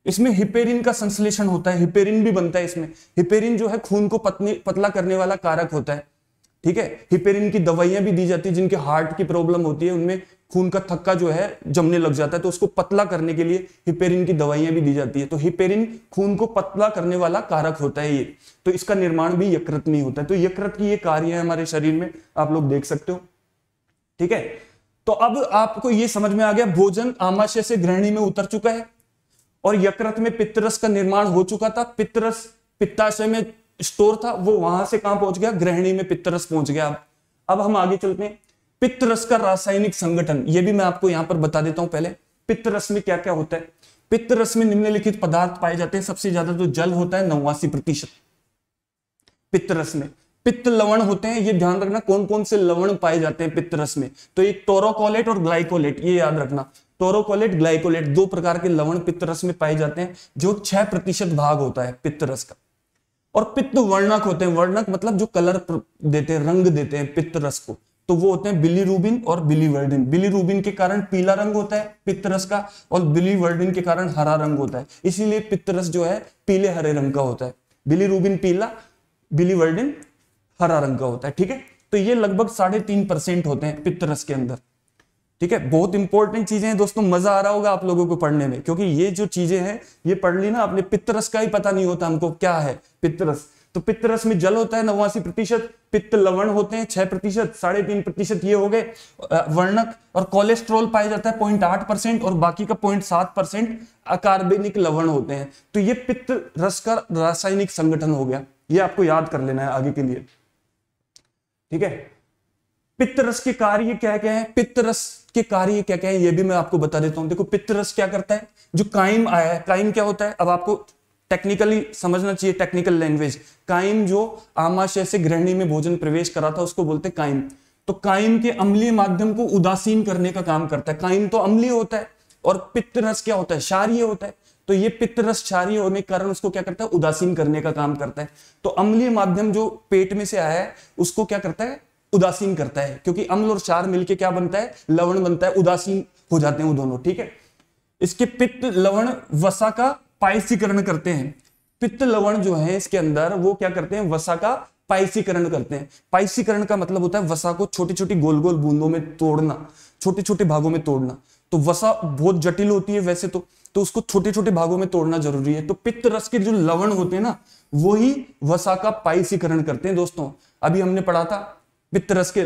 इसमें हिपेरिन का संश्लेषण होता है, हिपेरिन भी बनता है इसमें। हिपेरिन जो है खून को पतला करने वाला कारक होता है, ठीक है। हिपेरिन की दवाइयां भी दी जाती है, जिनके हार्ट की प्रॉब्लम होती है, उनमें खून का थक्का जो है जमने लग जाता है, तो उसको पतला करने के लिए हिपेरिन की दवाइयां भी दी जाती है। तो हिपेरिन खून को पतला करने वाला कारक होता है ये, तो इसका निर्माण भी यकृत में होता है। तो यकृत की ये कार्य है हमारे शरीर में, आप लोग देख सकते हो, ठीक है। तो अब आपको ये समझ में आ गया, भोजन आमाशय से ग्रहणी में उतर चुका है और यकृत में पित्तरस का निर्माण हो चुका था। पित्तरस पित्ताशय में स्टोर था, वो वहां से कहां पहुंच गया, ग्रहणी में पित्तरस पहुंच गया। अब हम आगे चलते हैं। पित्त रस का रासायनिक संगठन ये भी मैं आपको यहां पर बता देता हूं। पहले पित्त रस में क्या क्या होता है। पित्त रस में निम्नलिखित पदार्थ पाए जाते हैं। सबसे ज्यादा जो जल होता है 89% पित्त रस में। पित्त लवण होते हैं, ये ध्यान रखना कौन कौन से लवण पाए जाते हैं पित्त रस में। तो एक टोरोकोलेट और ग्लाइकोलेट, ये याद रखना। टोरोकोलेट, ग्लाइकोलेट, दो प्रकार के लवण पित्त रस में पाए जाते हैं, जो 6% भाग होता है पित्त रस का। और पित्त वर्णक होते हैं, वर्णक मतलब जो कलर देते हैं, रंग देते हैं पित्त रस को, तो वो होते हैं बिलीरुबिन और बिलीवर्डिन। बिलीरुबिन के कारण पीला रंग होता है पित्त रस का, और बिलीवर्डिन के कारण हरा रंग होता है। इसीलिए पित्त रस जो है पीले हरे रंग का होता है। बिलीरुबिन पीला, बिलीवर्डिन हरा रंग का होता है। ठीक है, तो ये लगभग 3.5% होते हैं पित्त रस के अंदर। ठीक है, बहुत इंपॉर्टेंट चीजें हैं दोस्तों, मजा आ रहा होगा आप लोगों को पढ़ने में, क्योंकि ये जो चीजें हैं ये पढ़ ली ना आपने। पित्त रस का ही पता नहीं होता हमको क्या है पित्त रस। तो पित्त रस में जल होता है 89%, पित्त लवण होते हैं 6%, 3.5% ये हो गए वर्णक, और कोलेस्ट्रॉल पाया जाता है 0.8%, और बाकी का 0.7% अकार्बनिक लवण होते हैं। तो ये पित्त रस का रासायनिक संगठन हो गया, ये आपको याद कर लेना है आगे के लिए। ठीक है, पित्त रस के कार्य क्या क्या है, पित्त रस के कार्य क्या क्या है ये भी मैं आपको बता देता हूं। देखो पित्त रस क्या करता है, जो काइम आया है, काइम क्या होता है अब आपको टेक्निकली समझना चाहिए, टेक्निकल लैंग्वेज। काइम जो आमाशय से ग्रहणी में भोजन प्रवेश करा था उसको बोलते काइम। तो काइम के अम्लीय माध्यम को उदासीन करने का काम करता है। काइम तो अम्लीय होता है, और पित्त रस क्या होता है, क्षारीय होता है। तो ये पित्त रस क्षारीय होने के कारण उसको क्या करता है, उदासीन करने का काम करता है। तो अम्लीय माध्यम जो पेट में से आया है उसको क्या करता है, उदासीन करता है, क्योंकि अम्ल और क्षार मिलके क्या बनता है, लवण बनता है, उदासीन हो जाते हैं वो दोनों। ठीक है, इसके पित्त लवण वसा का पायसीकरण करते हैं। पित्त लवण जो है इसके अंदर वो क्या करते हैं, वसा का पायसीकरण करते हैं। पायसीकरण का मतलब होता है वसा को छोटी छोटी गोल गोल बूंदों में तोड़ना, छोटे छोटे भागों में तोड़ना। तो वसा बहुत जटिल होती है वैसे तो उसको छोटे छोटे भागों में तोड़ना जरूरी है। तो पित्त रस के जो लवण होते हैं ना, वो ही वसा का पायसीकरण करते हैं। दोस्तों अभी हमने पढ़ा था पित्त रस के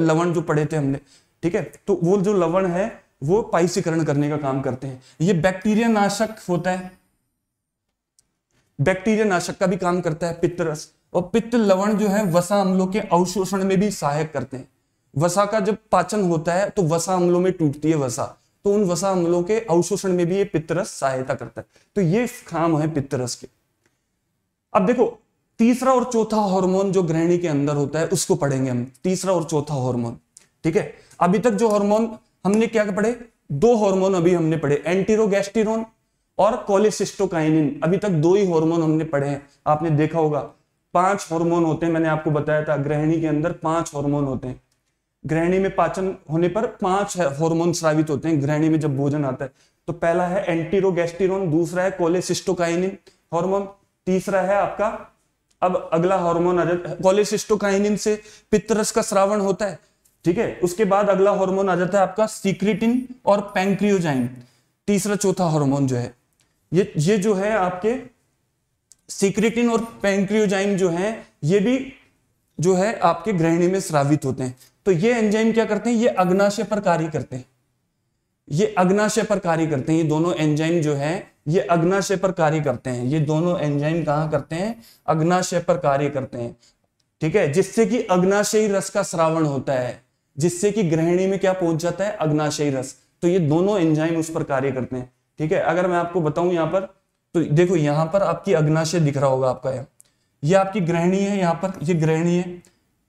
लवण जो पढ़े थे हमने। ठीक है, तो वो जो लवण है वो पायसीकरण करने का काम करते हैं। ये बैक्टीरिया नाशक होता है, बैक्टीरिया नाशक का भी काम करता है पित्त रस। और पित्त लवण जो है वसा अम्लों के अवशोषण में भी सहायक करते हैं। वसा का जब पाचन होता है तो वसा अम्लों में टूटती है वसा, तो उन वसा अम्लों के अवशोषण में भी ये पित्त रस सहायता करता है। तो ये काम है पित्त रस के। अब देखो तीसरा और चौथा हार्मोन जो ग्रहणी के अंदर होता है उसको पढ़ेंगे हम, तीसरा और चौथा हार्मोन। ठीक है, अभी तक जो हार्मोन हमने क्या पढ़े, दो हार्मोन अभी हमने पढ़े, एंटीरोगेस्टेरोन और कोलेसिस्टोकाइनिन। अभी तक दो ही हार्मोन हमने पढ़े हैं। आपने देखा होगा 5 हार्मोन होते हैं, मैंने आपको बताया था ग्रहणी के अंदर 5 हार्मोन होते हैं। ग्रहणी में पाचन होने पर 5 हार्मोन स्रावित होते हैं ग्रहणी में जब भोजन आता है। तो पहला है एंटीरोगेस्टेरोन, दूसरा है कोलेसिस्टोकाइनिन हार्मोन, तीसरा है आपका, अब अगला हार्मोन आ जाता है कोलेसिस्टोकाइनिन से पित्त रस का स्रावण होता है। ठीक है, उसके बाद अगला हार्मोन आ जाता है आपका सीक्रेटिन और पैंक्रियोजाइन। तीसरा चौथा हार्मोन जो है ये जो है आपके सीक्रेटिन और पैंक्रियोजाइन जो है ये भी जो है आपके ग्रहणी में स्रावित होते हैं। तो ये एंजाइम क्या करते हैं, ये अग्नाशय पर कार्य करते हैं, ये अग्नाशय पर कार्य करते हैं। ये दोनों एंजाइम जो है ये अग्नाशय पर कार्य करते हैं। ये दोनों एंजाइम कहां करते हैं, अग्नाशय पर कार्य करते हैं। ठीक है, जिससे कि अग्नाशयी रस का स्रावण होता है, जिससे कि ग्रहणी में क्या पहुंच जाता है, अग्नाशयी रस। तो ये दोनों एंजाइम उस पर कार्य करते हैं। ठीक है, अगर मैं आपको बताऊं यहां पर, तो देखो यहां पर आपकी अग्नाशय दिख रहा होगा आपका, ये आपकी ग्रहणी है, यहां पर ये ग्रहणी है।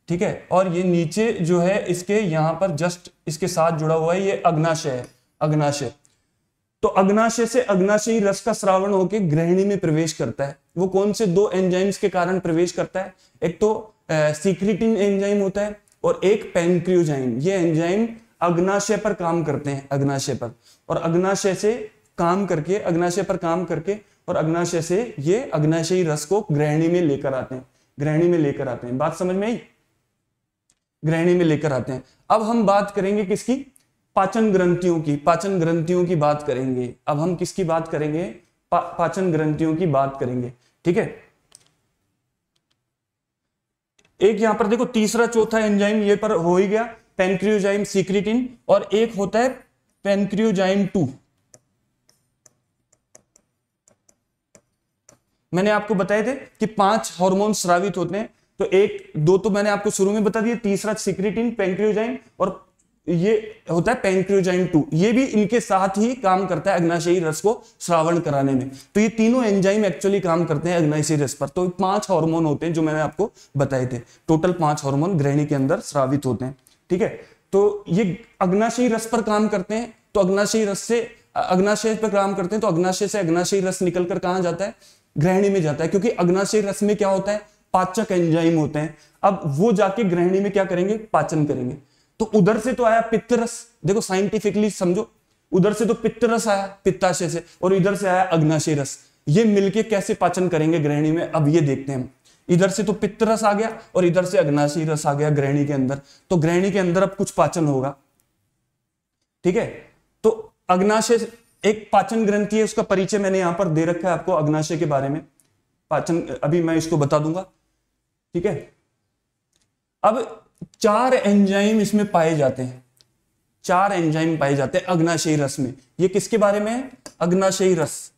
ठीक है, और ये नीचे जो है इसके यहां पर जस्ट इसके साथ जुड़ा हुआ है ये अग्नाशय है, अग्नाशय। तो अग्नाशय से अग्नाशयी रस का स्रावण होकर ग्रहणी में प्रवेश करता है। वो कौन से दो एंजाइम्स के कारण प्रवेश करता है, एक तो सीक्रेटिन एंजाइम होता है और एक पैंक्रियोजाइन। ये एंजाइम अग्नाशय पर काम करते हैं, अग्नाशय पर, और अग्नाशय से काम करके, अग्नाशय पर काम करके और अग्नाशय से ये अग्नाशयी रस को ग्रहणी में लेकर आते हैं, ग्रहणी में लेकर आते हैं। बात समझ में आई, ग्रहणी में लेकर आते हैं। अब हम बात करेंगे किसकी, पाचन ग्रंथियों की, पाचन ग्रंथियों की बात करेंगे। अब हम किसकी बात करेंगे, पाचन ग्रंथियों की बात करेंगे। ठीक है, एक यहां पर देखो तीसरा चौथा एंजाइम ये पर हो ही गया, पैंक्रियोजाइम सीक्रेटिन, और एक होता है पैंक्रियोजाइम 2। मैंने आपको बताए थे कि 5 हार्मोन स्रावित होते हैं, तो एक दो तो मैंने आपको शुरू में बता दिया, तीसरा सिक्रेटिन, पैंक्रियोजाइम, और ये होता है पैंक्रियोजाइम 2, ये भी इनके साथ ही काम करता है अग्नाशयी रस को श्रावण कराने में। तो ये तीनों एंजाइम एक्चुअली काम करते हैं अग्नाशयी रस पर। तो 5 हार्मोन होते हैं जो मैंने आपको बताए थे, टोटल 5 हार्मोन गृहिणी के अंदर स्रावित होते हैं, ठीक है। तो ये अग्नाशयी रस पर काम करते हैं, तो अग्नाशयी रस से अग्नाशय पर काम करते हैं, तो अग्नाशय से अग्नाशयी रस निकलकर कहां जाता है, गृहिणी में जाता है, क्योंकि अग्नाशयी रस में क्या होता है, पाचक एंजाइम होते हैं। अब वो जाके गृहिणी में क्या करेंगे, पाचन करेंगे। तो उधर से तो आया पित्त रस, देखो साइंटिफिकली समझो, उधर से तो पित्त रस आया पित्ताशय से, और इधर से आया अग्नाशय रस, ये मिलके कैसे पाचन करेंगे गृहिणी में, अब ये देखते हैं हम। इधर से तो पित्त रस आ गया और इधर से अग्नाशय रस आ गया गृहिणी के अंदर, तो गृहिणी के अंदर अब कुछ पाचन होगा, ठीक है। तो अग्नाशय एक पाचन ग्रंथि है, उसका परिचय मैंने यहां पर दे रखा है आपको अग्नाशय के बारे में, पाचन अभी मैं इसको बता दूंगा, ठीक है। अब 4 एंजाइम इसमें पाए जाते हैं, 4 एंजाइम पाए जाते हैं अग्नाशयी रस में। ये किसके बारे में है, अग्नाशयी रस,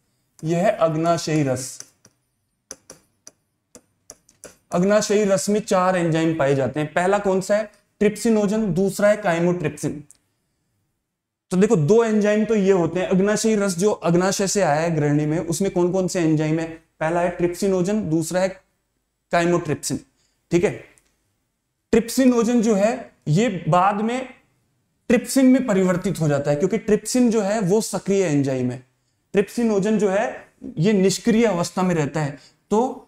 यह है अग्नाशयी रस। अग्नाशयी रस में 4 एंजाइम पाए जाते हैं। पहला कौन सा है, ट्रिप्सिनोजन, दूसरा है काइमोट्रिप्सिन। तो देखो 2 एंजाइम तो ये होते हैं, अग्नाशयी रस जो अग्नाशय से आया है गृहिणी में, उसमें कौन कौन से एंजाइम है, पहला है ट्रिप्सिनोजन, दूसरा है काइमोट्रिप्सिन, ठीक है। ट्रिप्सिनोजन जो है ये बाद में ट्रिप्सिन में परिवर्तित हो जाता है, क्योंकि ट्रिप्सिन जो है वो सक्रिय एंजाइम है, ट्रिप्सिनोजन जो है ये निष्क्रिय अवस्था में रहता है। तो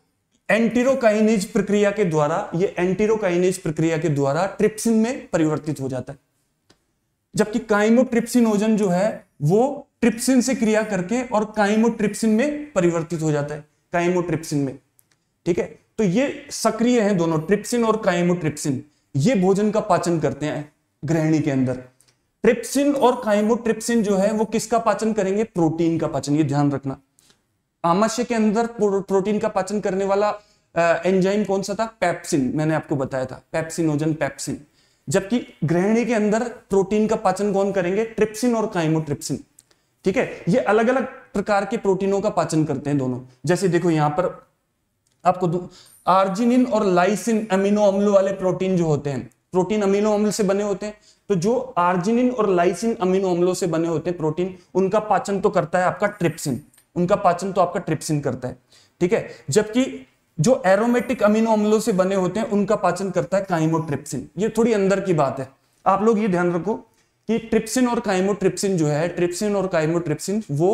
एंटीरोकाइनेज प्रक्रिया के द्वारा, ये एंटीरोकाइनेज प्रक्रिया के द्वारा ट्रिप्सिन में परिवर्तित हो जाता है, जबकि काइमोट्रिप्सिनोजन जो है वो ट्रिप्सिन से क्रिया करके और काइमोट्रिप्सिन में परिवर्तित हो जाता है, काइमोट्रिप्सिन में, ठीक है। तो ये सक्रिय हैं दोनों, ट्रिप्सिन और काइमोट्रिप्सिन, ये भोजन का पाचन करते हैं गृहिणी के अंदर। ट्रिप्सिन और काइमोट्रिप्सिन जो है वो किसका पाचन करेंगे, प्रोटीन का पाचन, ये ध्यान रखना। आमाशय के अंदर प्रोटीन का पाचन करने वाला एंजाइम कौन सा था, पेप्सिन, मैंने आपको बताया था, पेप्सिनोजन, पेप्सिन। जबकि गृहिणी के अंदर प्रोटीन का पाचन कौन करेंगे, ट्रिप्सिन और काइमोट्रिप्सिन, ठीक है। ये अलग अलग प्रकार के प्रोटीनों का पाचन करते हैं दोनों। जैसे देखो यहां पर आपको आर्जिनिन और लाइसिन अमीनो अम्ल वाले प्रोटीन जो होते हैं, प्रोटीन अमीनो अम्ल से बने होते हैं, तो जो आर्जिनिन और लाइसिन अमीनो अम्लों से बने होते हैं प्रोटीन, उनका पाचन तो करता है आपका ट्रिप्सिन, उनका पाचन तो आपका ट्रिप्सिन करता है, ठीक है। जबकि जो एरोमेटिक अमीनो अम्लों से बने होते हैं उनका पाचन करता है काइमोट्रिप्सिन। ये थोड़ी अंदर की बात है, आप लोग ये ध्यान रखो कि ट्रिप्सिन और काइमोट्रिप्सिन जो है, ट्रिप्सिन और काइमोट्रिप्सिन वो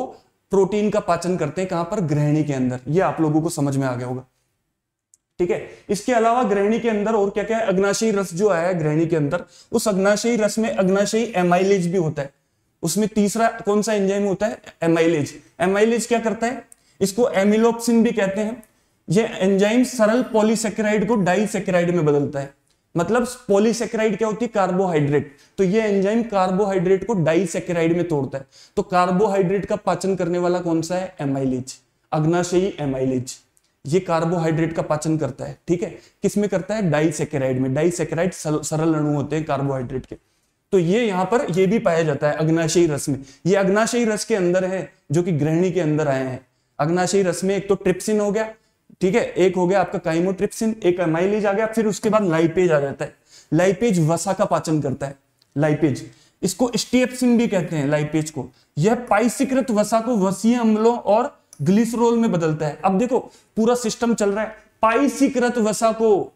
प्रोटीन का पाचन करते हैं, कहां पर, गृहिणी के अंदर। ये आप लोगों को समझ में आ गया होगा, ठीक है। इसके अलावा गृहिणी के अंदर और क्या क्या है, अग्नाशयी रस जो आया है गृहिणी के अंदर, उस अग्नाशयी रस में अग्नाशयी एमाइलेज भी होता है। उसमें तीसरा कौन सा एंजाइम होता है, एमाइलेज। एमाइलेज क्या करता है, इसको एमिलोप्सिन भी कहते हैं। ये एंजाइम सरल पॉलीसेकेराइड को डाइसेकेराइड में बदलता है। मतलब पॉलीसेकेराइड क्या होती है, कार्बोहाइड्रेट, तो ये एंजाइम कार्बोहाइड्रेट को डाइसेकेराइड में तोड़ता है। तो कार्बोहाइड्रेट का पाचन करने वाला कौन सा है, एमाइलेज, अग्नाशयी एमाइलेज। ये कार्बोहाइड्रेट का पाचन करता है, ठीक है। किस में करता है, डाइसेकेराइड में। डाइसेकेराइड सरल अणु होते हैं कार्बोहाइड्रेट के। तो ये यहां पर ये भी पाया जाता है अग्नाशयी रस में। ये अग्नाशयी रस के अंदर है जो कि गृहिणी के अंदर आए हैं। अग्नाशयी रस में एक तो ट्रिप्सिन हो गया, ठीक है, एक हो गया आपका काइमोट्रिप्सिन, एक एमाइलेज आ गया, फिर उसके बाद लाइपेज आ जाता है। लाइपेज वसा का पाचन करता है, लाइपेज, इसको स्टिएप्सिन भी कहते हैं लाइपेज को। यह पाइसीकृत वसा को वसीय अम्लों और ग्लिसरॉल में बदलता है। अब देखो पूरा सिस्टम चल रहा है, पाइसीकृत वसा को,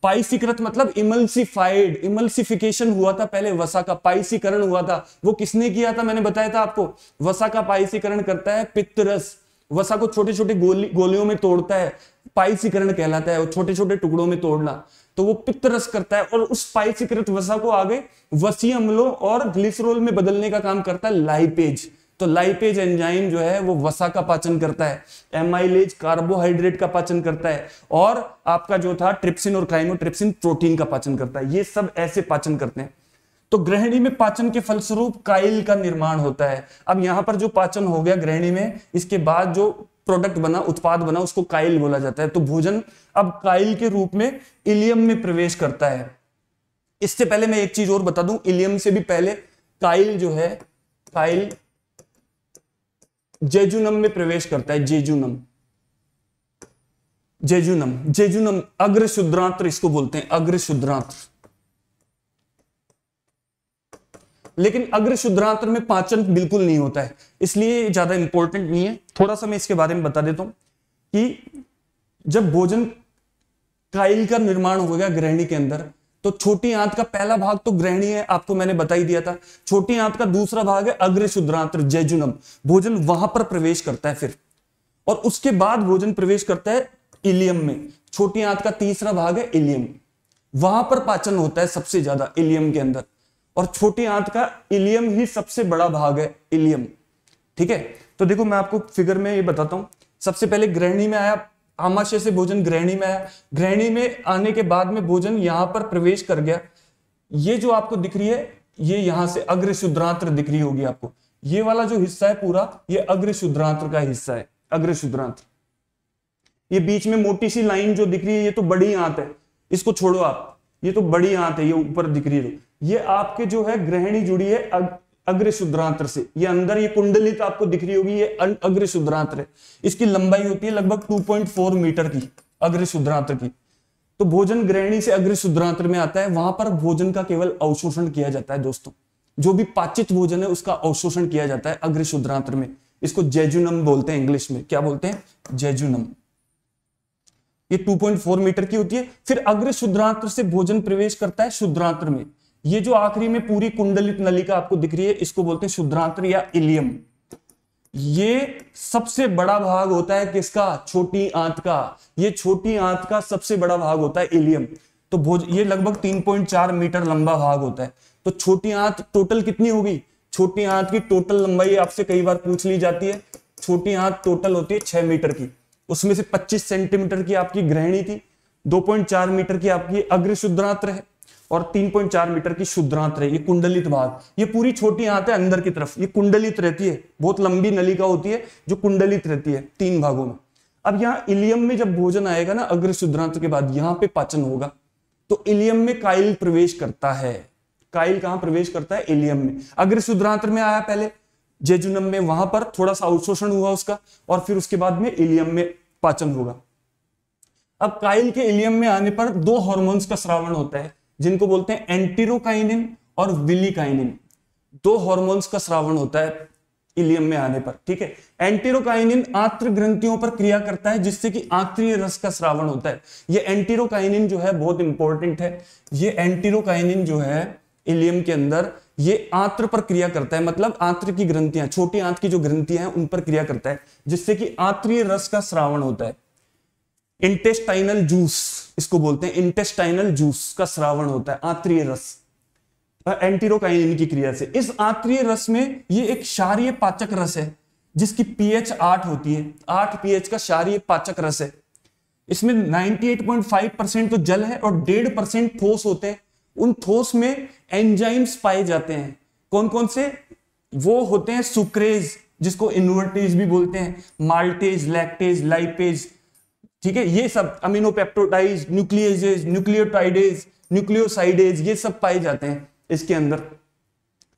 पाइसीकृत मतलब इमल्सिफाइड, इमल्सिफिकेशन हुआ था पहले, वसा का पाइसीकरण हुआ था। वो किसने किया था, मैंने बताया था आपको, वसा का पाइसीकरण करता है पित्त रस। वसा को छोटे छोटे गोलियों में तोड़ता है, पाइसीकरण कहलाता है, छोटे छोटे टुकड़ों में तोड़ना, तो वो पित्त रस करता है। और उस पाइसीकृत वसा को आगे वसीय अम्लों और ग्लिसरॉल में बदलने का काम करता है लाइपेज। तो लाइपेज एंजाइम जो है वो वसा का पाचन करता है, एमाइलेज कार्बोहाइड्रेट का पाचन करता है, और आपका जो था ट्रिप्सिन और काइमोट्रिप्सिन प्रोटीन का पाचन करता है। ये सब ऐसे पाचन करते हैं। तो गृहिणी में पाचन के फलस्वरूप काइल का निर्माण होता है। अब यहां पर जो पाचन हो गया गृहिणी में, इसके बाद जो प्रोडक्ट बना, उत्पाद बना, उसको काइल बोला जाता है। तो भोजन अब काइल के रूप में इलियम में प्रवेश करता है। इससे पहले मैं एक चीज और बता दूं, इलियम से भी पहले काइल जो है, काइल जेजुनम में प्रवेश करता है, जेजुनम। जेजुनम, जेजुनम अग्र शुद्रांत्र इसको बोलते हैं, अग्र शुद्रांत्र। लेकिन अग्र शुद्रांत्र में पाचन बिल्कुल नहीं होता है, इसलिए ज्यादा इंपॉर्टेंट नहीं है। थोड़ा सा मैं इसके बारे में बता देता हूं कि जब भोजन काइल का निर्माण हो गया ग्रहणी के अंदर, तो छोटी आंत का पहला भाग तो ग्रहणी है, आपको मैंने बता ही दिया था। छोटी आंत का दूसरा भाग है अग्र शुद्रांत्र, जेजुनम। भोजन वहां पर प्रवेश करता है फिर, और उसके बाद भोजन प्रवेश करता है इलियम में। छोटी आंत का तीसरा भाग है इलियम, वहां पर पाचन होता है सबसे ज्यादा इलियम के अंदर, और छोटी आंत का इलियम ही सबसे बड़ा भाग है, इलियम। ठीक है, तो देखो मैं आपको फिगर में ये बताता हूं। सबसे पहले ग्रहणी में आया, आमाशय से भोजन ग्रहणी में आया, ग्रहणी में आने के बाद में भोजन यहां पर प्रवेश कर गया। ये जो आपको दिख रही है, ये यहां से अग्र शुद्रांत्र दिख रही होगी आपको। ये वाला जो हिस्सा है पूरा, ये अग्र शुद्रांत्र का हिस्सा है, अग्र शुद्रांत्र। ये बीच में मोटी सी लाइन जो दिख रही है, ये तो बड़ी आंत है, इसको छोड़ो आप, ये तो बड़ी आंत है, ये ऊपर दिख रही है। ये आपके जो है ग्रहणी जुड़ी है अग्र शुद्रांत्र से, ये अंदर ये कुंडलित आपको दिख रही होगी, ये अग्र शुद्रांत्र है। इसकी लंबाई होती है लगभग 2.4 मीटर की, अग्र शुद्रांत्र की। तो भोजन ग्रहणी से अग्र शुद्रांत्र में आता है, वहां पर भोजन का केवल अवशोषण किया जाता है दोस्तों। जो भी पाचित भोजन है उसका अवशोषण किया जाता है अग्र शुद्रांत्र में। इसको जेजुनम बोलते हैं, इंग्लिश में क्या बोलते हैं, जेजुनम। ये 2.4 मीटर की होती है। फिर अग्र शुद्रांत्र से भोजन प्रवेश करता है शुद्रांत्र में। ये जो आखिरी में पूरी कुंडलित नलिका आपको दिख रही है, इसको बोलते हैं शुद्रांत्र या इलियम। ये सबसे बड़ा भाग होता है किसका, छोटी आंत का। ये छोटी आंत का सबसे बड़ा भाग होता है इलियम। तो ये लगभग 3.4 मीटर लंबा भाग होता है। तो छोटी आंत टोटल कितनी होगी, छोटी आंत की टोटल लंबाई आपसे कई बार पूछ ली जाती है। छोटी आंत टोटल होती है 6 मीटर की, उसमें से 25 सेंटीमीटर की आपकी ग्रहणी थी, 2.4 मीटर की आपकी अग्र शुद्रांत्र है, और 3.4 मीटर की शुद्रांत्र है, ये कुंडलित भाग। ये पूरी छोटी आंत है अंदर की तरफ, ये कुंडलित रहती है, बहुत लंबी नलिका होती है जो कुंडलित रहती है 3 भागों में। अब यहाँ इलियम में जब भोजन आएगा ना अग्र शुद्रांत्र के बाद, यहाँ पे पाचन होगा, तो इलियम में काइल प्रवेश करता है। काइल कहां प्रवेश करता है, इलियम में। अग्र शुद्रांत्र में आया पहले, जेजुनम में, वहां पर थोड़ा सा अवशोषण हुआ उसका, और फिर उसके बाद में इलियम में पाचन होगा। अब काइल के इलियम में आने पर 2 हार्मोन्स का स्रावण होता है, जिनको बोलते हैं एंटीरोकाइनिन और विलिकाइनिन। 2 हार्मोन्स का स्रावण होता है इलियम में आने पर। ठीक है, एंटीरोकाइनिन आंत्र ग्रंथियों पर क्रिया करता है, जिससे कि आंत्रीय रस का स्रावण होता है। ये एंटीरोकाइनिन जो है बहुत इंपॉर्टेंट है। ये एंटीरोकाइनिन जो है इलियम के अंदर, ये आंत्र पर क्रिया करता है, मतलब आंत्र की ग्रंथियां, छोटी आंत की जो ग्रंथियां हैं उन पर क्रिया करता है, जिससे कि आंत्रीय रस का स्रावण होता है। इंटेस्टाइनल जूस इसको बोलते हैं, इंटेस्टाइनल जूस का स्रावण होता है, आंत्रीय रस, एंटीरोकाइनिन की क्रिया से। इस आंत्रीय रस में ये एक क्षारीय पाचक रस है, जिसकी पीएच 8 होती है, 8 पीएच का क्षारीय पाचक रस है। इसमें 98.5% तो जल है और 1.5% ठोस होते हैं। उन ठोस में एंजाइम्स पाए जाते हैं। कौन कौन से, वो होते हैं सुक्रेज, जिसको इन्वर्टेज भी बोलते हैं, माल्टेज, लैक्टेज, लाइपेज। ठीक है, ये सब अमीनोपेप्टोटाइज, न्यूक्लिएजेज, न्यूक्लियोटाइडेज, न्यूक्लियोसाइडेज, ये सब पाए जाते हैं इसके अंदर।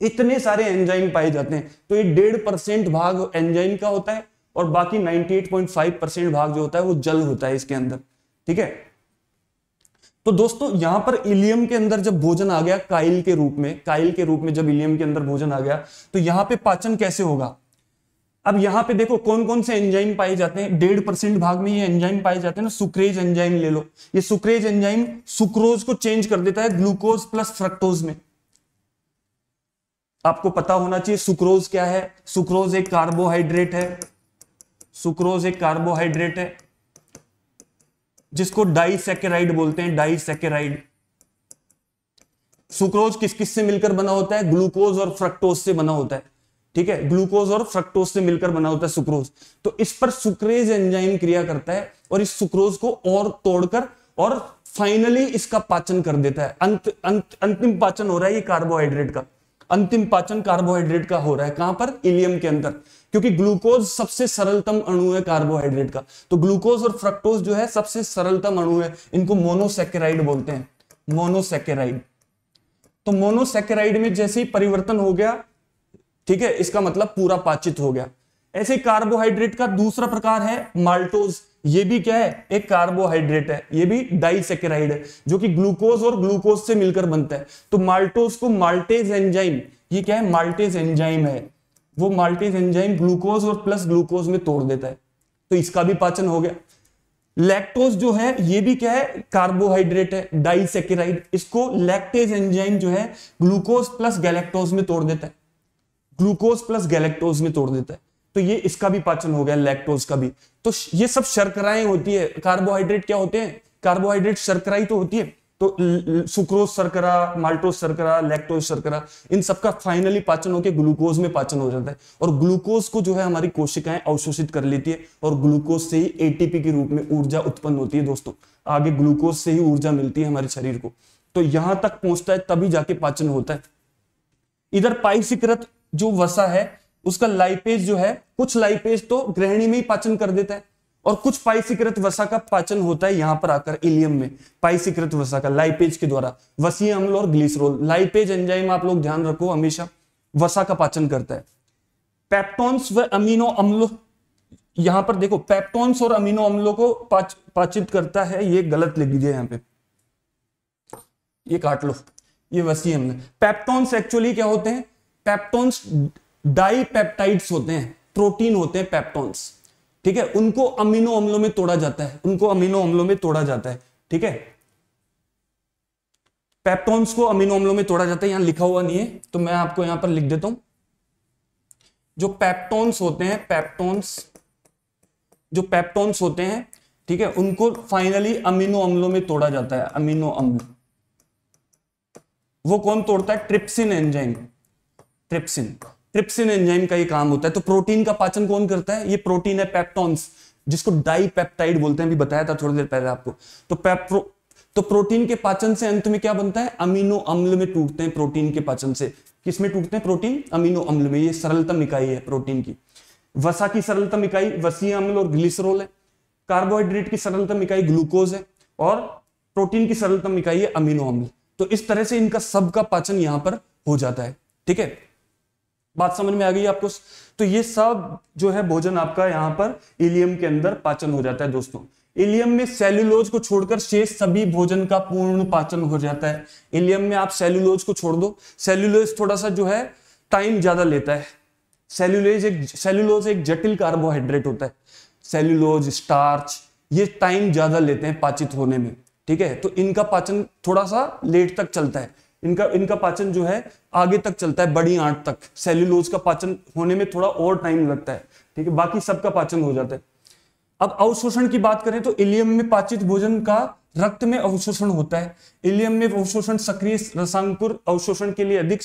इतने सारे एंजाइम पाए जाते हैं। तो ये 1.5% भाग एंजाइम का होता है, और बाकी 98.5% भाग जो होता है वो जल होता है इसके अंदर। ठीक है, तो दोस्तों यहां पर इलियम के अंदर जब भोजन आ गया काइल के रूप में, काइल के रूप में जब इलियम के अंदर भोजन आ गया, तो यहां पे पाचन कैसे होगा। अब यहां पे देखो कौन कौन से एंजाइम पाए जाते हैं। 1.5% भाग में ये एंजाइम पाए जाते हैं ना, सुक्रेज एंजाइम ले लो। ये सुक्रेज एंजाइम सुक्रोज को चेंज कर देता है ग्लूकोज प्लस फ्रक्टोज में। आपको पता होना चाहिए सुक्रोज क्या है। सुक्रोज एक कार्बोहाइड्रेट है, सुक्रोज एक कार्बोहाइड्रेट है, जिसको डाइसैकेराइड बोलते हैं, डाइसैकेराइड। सुक्रोज किस किस से मिलकर बना होता है, ग्लूकोज और फ्रक्टोज से बना होता है। ठीक है, ग्लूकोज और फ्रक्टोज से मिलकर बना होता है सुक्रोज। तो इस पर सुक्रेज एंजाइम क्रिया करता है और इस सुक्रोज को और तोड़कर और फाइनली इसका पाचन कर देता है। अंतिम पाचन हो रहा है ये कार्बोहाइड्रेट का, अंतिम पाचन कार्बोहाइड्रेट का हो रहा है। कहां पर, इलियम के अंदर, क्योंकि ग्लूकोज सबसे सरलतम अणु है कार्बोहाइड्रेट का। तो ग्लूकोज और फ्रक्टोज जो है सबसे सरलतम अणु है, इनको मोनोसैकेराइड बोलते हैं, मोनोसैकेराइड। तो मोनोसैकेराइड में जैसे ही परिवर्तन हो गया, ठीक है, इसका मतलब पूरा पाचित हो गया। ऐसे कार्बोहाइड्रेट का दूसरा प्रकार है माल्टोज। ये भी क्या है, एक कार्बोहाइड्रेट है, ये भी डाइसैकेराइड है जो कि ग्लूकोज और ग्लूकोज से मिलकर बनता है। तो माल्टोज को माल्टेज एंजाइम, ये क्या है, माल्टेज एंजाइम है, वो माल्टेज एंजाइम ग्लूकोज और प्लस ग्लूकोज में तोड़ देता है, तो इसका भी पाचन हो गया। लैक्टोज जो है ये भी क्या है, कार्बोहाइड्रेट है, डाइसैकेराइड, इसको लैक्टेज एंजाइम जो है ग्लूकोज प्लस गैलेक्टोज में तोड़ देता है, ग्लूकोज प्लस गैलेक्टोज में तोड़ देता है, तो ये इसका भी पाचन हो गया, लैक्टोज का भी। तो ये सब शर्कराएं होती है। कार्बोहाइड्रेट क्या होते हैं, कार्बोहाइड्रेट शर्कराई तो होती है, तो सुक्रोज शर्करा, माल्टोज शर्करा, लैक्टोज शर्करा, इन सबका फाइनली पाचन होकर ग्लूकोज में पाचन हो जाता है, और ग्लूकोज को जो है हमारी कोशिकाएं अवशोषित कर लेती है, और ग्लूकोज से ही एटीपी के रूप में ऊर्जा उत्पन्न होती है दोस्तों। आगे ग्लूकोज से ही ऊर्जा मिलती है हमारे शरीर को, तो यहां तक पहुंचता है तभी जाके पाचन होता है। इधर पाइसिकृत जो वसा है उसका लाइपेज जो है, कुछ लाइपेज तो ग्रहणी में ही पाचन कर देता है, और कुछ पाइसिकृत वसा का पाचन होता है यहां पर आकर इलियम में, पाइसिकृत वसा का लाइपेज के द्वारा, वसीय अम्ल और ग्लिसरॉल। लाइपेज एंजाइम आप लोग ध्यान रखो हमेशा वसा का पाचन करता है। पेप्टोन्स व अमीनो अम्ल, यहां पर देखो पेप्टोन्स और अमीनो अम्लों को पाचित करता है, ये गलत लिख दीजिए यहां पे, ये काट लो, ये वसीय अम्ल। पेप्टोन्स एक्चुअली क्या होते हैं, पेप्टोन्स डाइपेप्टाइड्स होते हैं, प्रोटीन होते हैं पेप्टोन्स, ठीक है, उनको अमीनो अम्लों में तोड़ा जाता है, उनको अमीनो अम्लों में तोड़ा जाता है, ठीक है, पेप्टोन्स को अमीनो अम्लों में तोड़ा जाता है। यहां लिखा हुआ नहीं है तो मैं आपको यहां पर लिख देता हूं, जो पेप्टोन्स होते हैं, पेप्टोन्स, जो पेप्टोन्स होते हैं, ठीक है, उनको फाइनली अमीनो अम्लों में तोड़ा जाता है, अमीनो अम्ल। वो कौन तोड़ता है, ट्रिप्सिन एंजाइम, ट्रिप्सिन एंजाइम का ये काम होता है। तो प्रोटीन का पाचन कौन करता है, ये प्रोटीन है पेप्टोन्स, जिसको डाइपेप्टाइड बोलते हैं, अभी बताया था थोड़ी देर पहले आपको। तो प्रोटीन के पाचन से अंत में क्या बनता है, अमीनो अम्ल में टूटते हैं, प्रोटीन के पाचन से किसमें टूटते हैं, प्रोटीन अमीनो अम्ल में। ये सरलतम इकाई है प्रोटीन की। वसा की सरलतम इकाई वसीय अम्ल और ग्लिसरॉल है, कार्बोहाइड्रेट की सरलतम इकाई ग्लूकोज है, और प्रोटीन की सरलतम इकाई है अमीनो अम्ल। तो इस तरह से इनका सबका पाचन यहां पर हो जाता है, ठीक है, बात समझ में आ गई आपको। तो ये सब जो है भोजन आपका यहां पर इलियम के अंदर पाचन हो जाता है दोस्तों। इलियम में सेल्यूलोज को छोड़कर शेष सभी भोजन का पूर्ण पाचन हो जाता है। इलियम में आप सेल्यूलोज को छोड़ दो, सेल्यूलोज थोड़ा सा जो है टाइम ज्यादा लेता है। सेल्यूलोज एक जटिल कार्बोहाइड्रेट होता है, सेल्यूलोज, स्टार्च, ये टाइम ज्यादा लेते हैं पाचित होने में, ठीक है, तो इनका पाचन थोड़ा सा लेट तक चलता है, इनका पाचन जो है आगे तक चलता है, बड़ी आंत तक। सेल्यूलोज का पाचन होने में थोड़ा और टाइम लगता है, ठीक है, बाकी सबका पाचन हो जाता है। अब अवशोषण की बात करें तो इलियम में पाचित भोजन का रक्त में अवशोषण होता है। इलियम में अवशोषण सक्रिय रसांकुर अवशोषण के लिए अधिक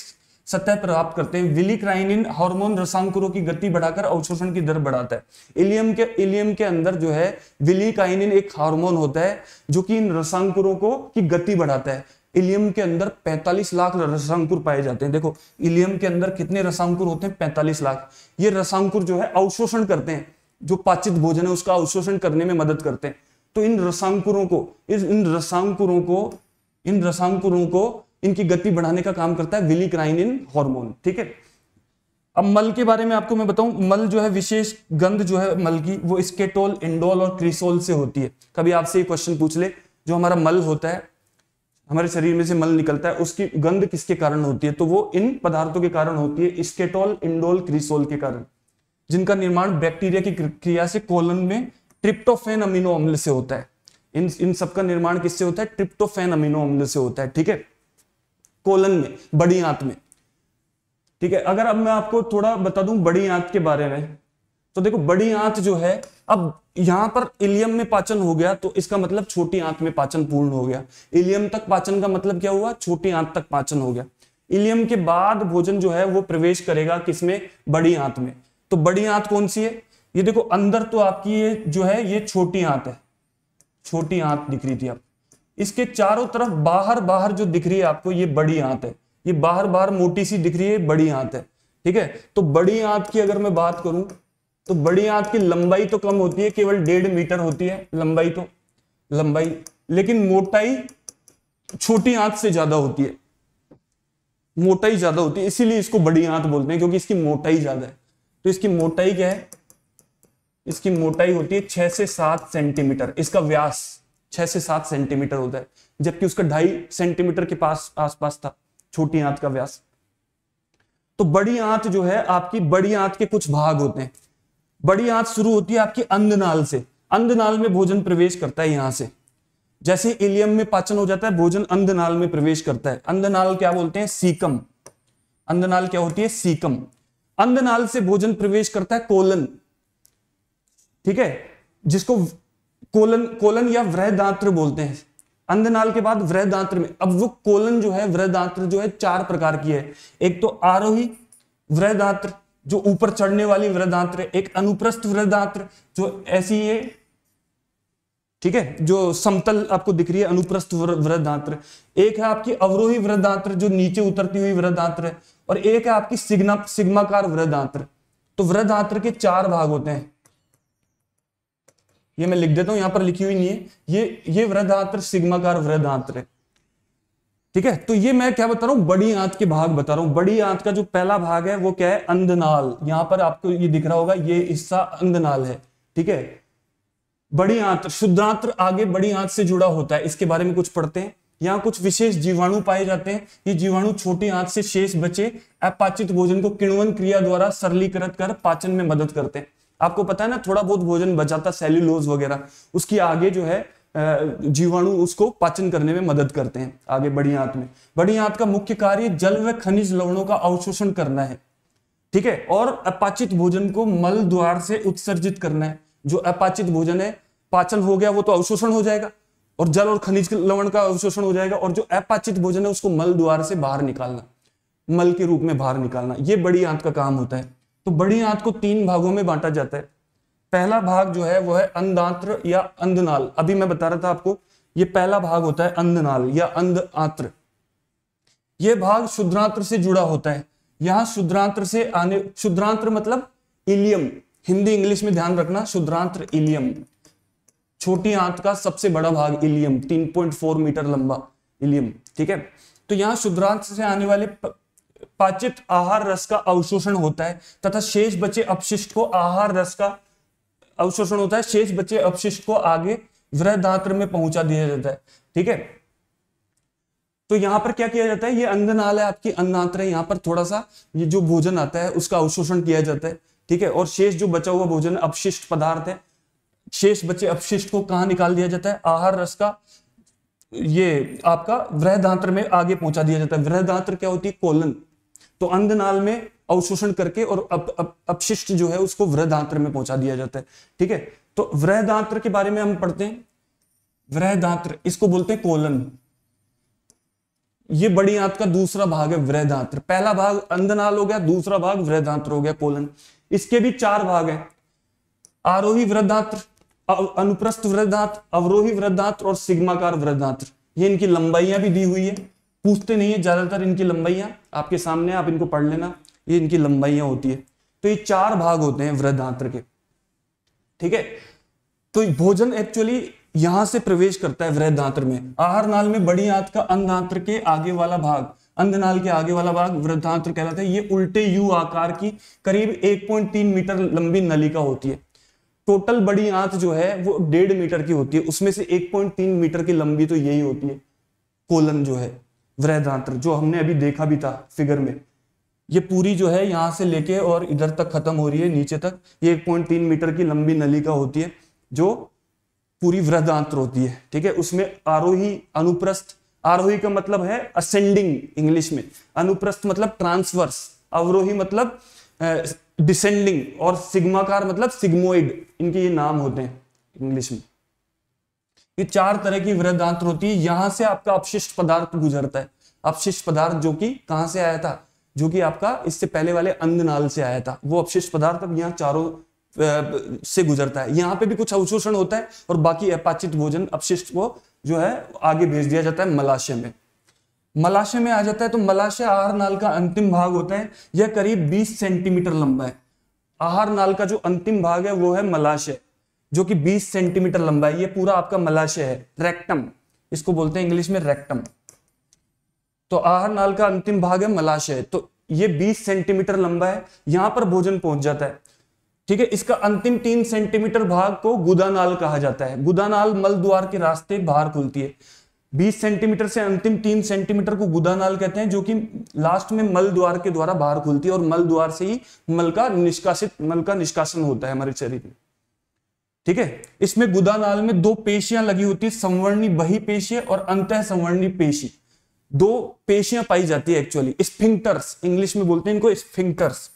सतह प्राप्त करते हैं। विलिक्राइनिन हार्मोन रसांकुरों की गति बढ़ाकर अवशोषण की दर बढ़ाता है। इलियम के अंदर जो है विलिकाइनिन एक हार्मोन होता है जो कि इन रसांकुरों को की गति बढ़ाता है। इलियम के अंदर 45 लाख रसांकुर पाए जाते हैं। देखो इलियम के अंदर कितने रसांकुर होते हैं, 45 लाख। ये रसांकुर जो है अवशोषण करते हैं, जो पाचित भोजन है उसका अवशोषण करने में मदद करते हैं। तो इन रसांकुरों को इनकी गति बढ़ाने का काम करता है विलिक्राइनिन हार्मोन, ठीक है। अब मल के बारे में आपको मैं बताऊं, मल जो है विशेष गंध जो है मल की वो स्केटोल, इंडोल और क्रिसोल से होती है। कभी आपसे ये क्वेश्चन पूछ ले, जो हमारा मल होता है, हमारे शरीर में से मल निकलता है, उसकी गंध किसके कारण होती है, तो वो इन पदार्थों के कारण होती है, स्केटोल, इंडोल, क्रिसोल के कारण, जिनका निर्माण बैक्टीरिया की क्रिया से कोलन में ट्रिप्टोफैन अमीनो अम्ल से होता है। इन सबका निर्माण किससे होता है, ट्रिप्टोफैन अमीनो अम्ल से होता है, ठीक है, कोलन में, बड़ी आंत में, ठीक है। अगर अब मैं आपको थोड़ा बता दूं बड़ी आंत के बारे में, तो देखो बड़ी आंत जो है, अब यहां पर इलियम में पाचन हो गया तो इसका मतलब छोटी आंत में पाचन पूर्ण हो गया। इलियम तक पाचन का मतलब क्या हुआ, छोटी आंत तक पाचन हो गया। इलियम के बाद भोजन जो है वो प्रवेश करेगा किसमें, बड़ी आंत में। तो बड़ी आंत कौन सी है, ये देखो अंदर तो आपकी ये जो है ये छोटी आंत है, छोटी आंत दिख रही थी आप, इसके चारों तरफ बाहर जो दिख रही है आपको ये बड़ी आंत है, ये बाहर मोटी सी दिख रही है बड़ी आंत है, ठीक है। तो बड़ी आंत की अगर मैं बात करूं तो बड़ी आंत की लंबाई तो कम होती है, केवल 1.5 मीटर होती है लंबाई, लेकिन मोटाई छोटी आंत से ज्यादा होती है, मोटाई ज्यादा होती है, इसीलिए इसको बड़ी आंत बोलते हैं, क्योंकि इसकी मोटाई ज्यादा है। तो इसकी मोटाई क्या है, इसकी मोटाई होती है 6 से 7 सेंटीमीटर, इसका व्यास 6 से 7 सेंटीमीटर होता है, जबकि उसका 2.5 सेंटीमीटर के पास आसपास था छोटी आंत का व्यास। तो बड़ी आंत जो है आपकी, बड़ी आंत के कुछ भाग होते हैं। बड़ी आंत शुरू होती है आपकी अंधनाल से, अंधनाल में भोजन प्रवेश करता है यहां से, जैसे इलियम में पाचन हो जाता है, भोजन अंधनाल में प्रवेश करता है। अंधनाल क्या बोलते हैं? सीकम। अंधनाल क्या होती है? सीकम। अंधनाल से भोजन प्रवेश करता है कोलन, ठीक है, जिसको कोलन या वृहदांत्र बोलते हैं। अंधनाल के बाद वृहदांत्र में, अब वो कोलन जो है, वृहदांत्र जो है 4 प्रकार की है। एक तो आरोही वृहदांत्र जो ऊपर चढ़ने वाली वृहदांत्र है, एक अनुप्रस्थ वृहदांत्र जो ऐसी है, ठीक है, जो समतल आपको दिख रही है, अनुप्रस्थ वृहदांत्र। एक है आपकी अवरोही वृहदांत्र जो नीचे उतरती हुई वृहदांत्र है, और एक है आपकी सिग्माकार वृहदांत्र। तो वृहदांत्र के 4 भाग होते हैं, ये मैं लिख देता हूं, यहां पर लिखी हुई नहीं है, ये वृहदांत्र सिग्माकार वृहदांत्र है, ठीक है। तो ये मैं क्या बता रहा हूं? बड़ी आंत के भाग बता रहा हूं। बड़ी आंत का जो पहला भाग है वो क्या है? अंधनाल। यहां पर आपको ये दिख रहा होगा, ये हिस्सा अंधनाल है, ठीक है। बड़ी आंत, शुद्धांत्र आगे बड़ी आंत से जुड़ा होता है, इसके बारे में कुछ पढ़ते हैं। यहाँ कुछ विशेष जीवाणु पाए जाते हैं। ये जीवाणु छोटी आंत से शेष बचे अपाचित भोजन को किण्वन क्रिया द्वारा सरलीकृत कर पाचन में मदद करते हैं। आपको पता है ना, थोड़ा बहुत भोजन बचाता, सेल्यूलोज वगैरह, उसकी आगे जो है जीवाणु उसको पाचन करने में मदद करते हैं आगे बड़ी आंत में। बड़ी आंत का मुख्य कार्य जल व खनिज लवणों का अवशोषण करना है, ठीक है, और अपाचित भोजन को मल द्वार से उत्सर्जित करना है। जो अपाचित भोजन है, पाचन हो गया वो तो अवशोषण हो जाएगा, और जल और खनिज लवण का अवशोषण हो जाएगा, और जो अपाचित भोजन है उसको मल द्वार से बाहर निकालना, मल के रूप में बाहर निकालना, ये बड़ी आंत का काम होता है। तो बड़ी आंत को 3 भागों में बांटा जाता है। पहला भाग जो है वो है अंधांत्र या अंधनाल। अभी मैं बता रहा था आपको, ये पहला भाग होता है अंधनाल या अंधआंत्र। ये भाग शुद्रांत्र से जुड़ा होता है। यहां शुद्रांत्र से आने, शुद्रांत्र मतलब इलियम, हिंदी इंग्लिश में ध्यान रखना, शुद्रांत्र इलियम, छोटी आंत का सबसे बड़ा भाग इलियम, 3.4 मीटर लंबा इलियम, ठीक है। तो यहां शुद्रांत्र से आने वाले पाचित आहार रस का अवशोषण होता है तथा शेष बचे अपशिष्ट को आहार रस का अवशोषण होता है, शेष बचे अपशिष्ट को आगे वृहदांत्र में पहुंचा दिया जाता है, ठीक है। तो यहां पर क्या किया जाता है? ये अंधनाल है आपकी, अंधांत्र है, यहां पर थोड़ा सा ये जो भोजन आता है उसका अवशोषण किया जाता है, ठीक है। और शेष जो बचा हुआ भोजन अपशिष्ट पदार्थ है, शेष बचे अपशिष्ट को कहां निकाल दिया जाता है? आहार रस का ये आपका वृहदांत्र में आगे पहुंचा दिया जाता है। वृहदांत्र क्या होती है? कोलन। तो अंधनाल में अवशोषण करके और अपशिष्ट जो है उसको वृहदांत्र में पहुंचा दिया जाता है, ठीक है। तो वृहदांत्र के बारे में हम पढ़ते हैं। वृहदांत्र, इसको बोलते हैं कोलन। ये बड़ी आंत का दूसरा भाग है वृहदांत्र। पहला भाग अंधनाल हो गया, दूसरा भाग वृहदांत्र हो गया, कोलन। इसके भी 4 भाग हैं, आरोही वृहदांत्र, अनुप्रस्थ वृहदांत्र, अवरोही वृहदांत्र और सिग्माकार वृहदांत्र। ये इनकी लंबाइयां भी दी हुई है, पूछते नहीं है ज्यादातर इनकी लंबाइयां, आपके सामने, आप इनको पढ़ लेना, ये इनकी लंबाइयां होती है। तो ये 4 भाग होते हैं वृहदांत्र के, ठीक है। तो भोजन एक्चुअली यहां से प्रवेश करता है वृहदांत्र में। आहार नाल में बड़ी आंत का अंधांत्र के आगे वाला भाग, अंधनाल के आगे वाला भाग वृहदांत्र कहलाता है। ये उल्टे यू आकार की करीब 1.3 मीटर लंबी नलिका होती है। टोटल बड़ी आंत जो है वो 1.5 मीटर की होती है, उसमें से 1.3 मीटर की लंबी तो यही होती है, कोलन जो है वृहदांत्र, जो हमने अभी देखा भी था फिगर में। ये पूरी जो है यहां से लेके और इधर तक खत्म हो रही है नीचे तक, ये 1.3 मीटर की लंबी नलिका होती है जो पूरी वृहदांत्र होती है, ठीक है। उसमें आरोही, अनुप्रस्थ, आरोही का मतलब है असेंडिंग इंग्लिश में, अनुप्रस्थ मतलब ट्रांसवर्स, अवरोही मतलब डिसेंडिंग, और सिग्माकार मतलब सिग्मोइड, इनके ये नाम होते हैं इंग्लिश में। ये 4 तरह की वृहदांत्र होती है। यहां से आपका अपशिष्ट पदार्थ गुजरता है। अपशिष्ट पदार्थ जो कि कहां से आया था? जो कि आपका इससे पहले वाले अंधनाल से आया था, वो अपशिष्ट पदार्थ अब यहाँ चारों से गुजरता है। यहाँ पे भी कुछ अवशोषण होता है और बाकी अपाचित भोजन अपशिष्ट को जो है आगे भेज दिया जाता है मलाशय में। मलाशय में आ जाता है। तो मलाशय आहार नाल का अंतिम भाग होता है, यह करीब 20 सेंटीमीटर लंबा है। आहार नाल का जो अंतिम भाग है वो है मलाशय, जो कि 20 सेंटीमीटर लंबा है। ये पूरा आपका मलाशय है, रेक्टम इसको बोलते हैं इंग्लिश में, रेक्टम। तो आहार नाल का अंतिम भाग है मलाशय, तो ये 20 सेंटीमीटर लंबा है। यहां पर भोजन पहुंच जाता है, ठीक है। इसका अंतिम 3 सेंटीमीटर भाग को गुदानाल कहा जाता है। गुदानाल मल द्वार के रास्ते बाहर खुलती है। 20 सेंटीमीटर से अंतिम 3 सेंटीमीटर को गुदानाल कहते हैं, जो कि लास्ट में मल द्वार के द्वारा बाहर खुलती है और मल द्वार से ही मल का निष्कासन होता है हमारे शरीर में। ठीक है। इसमें गुदानाल में 2 पेशियां लगी होती है, संवर्णी बहिपेशीय और अंतः संवर्णी पेशी। 2 पेशियां पाई जाती है एक्चुअली, स्फिंक्टर्स इंग्लिश में बोलते हैं इनको, स्फिंक्टर्स।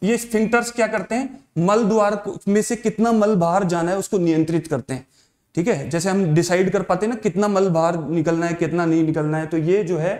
ये स्फिंक्टर्स क्या करते हैं, मल द्वार में से कितना मल बाहर जाना है उसको नियंत्रित करते हैं। ठीक है। जैसे हम डिसाइड कर पाते हैं ना कितना मल बाहर निकलना है कितना नहीं निकलना है, तो ये जो है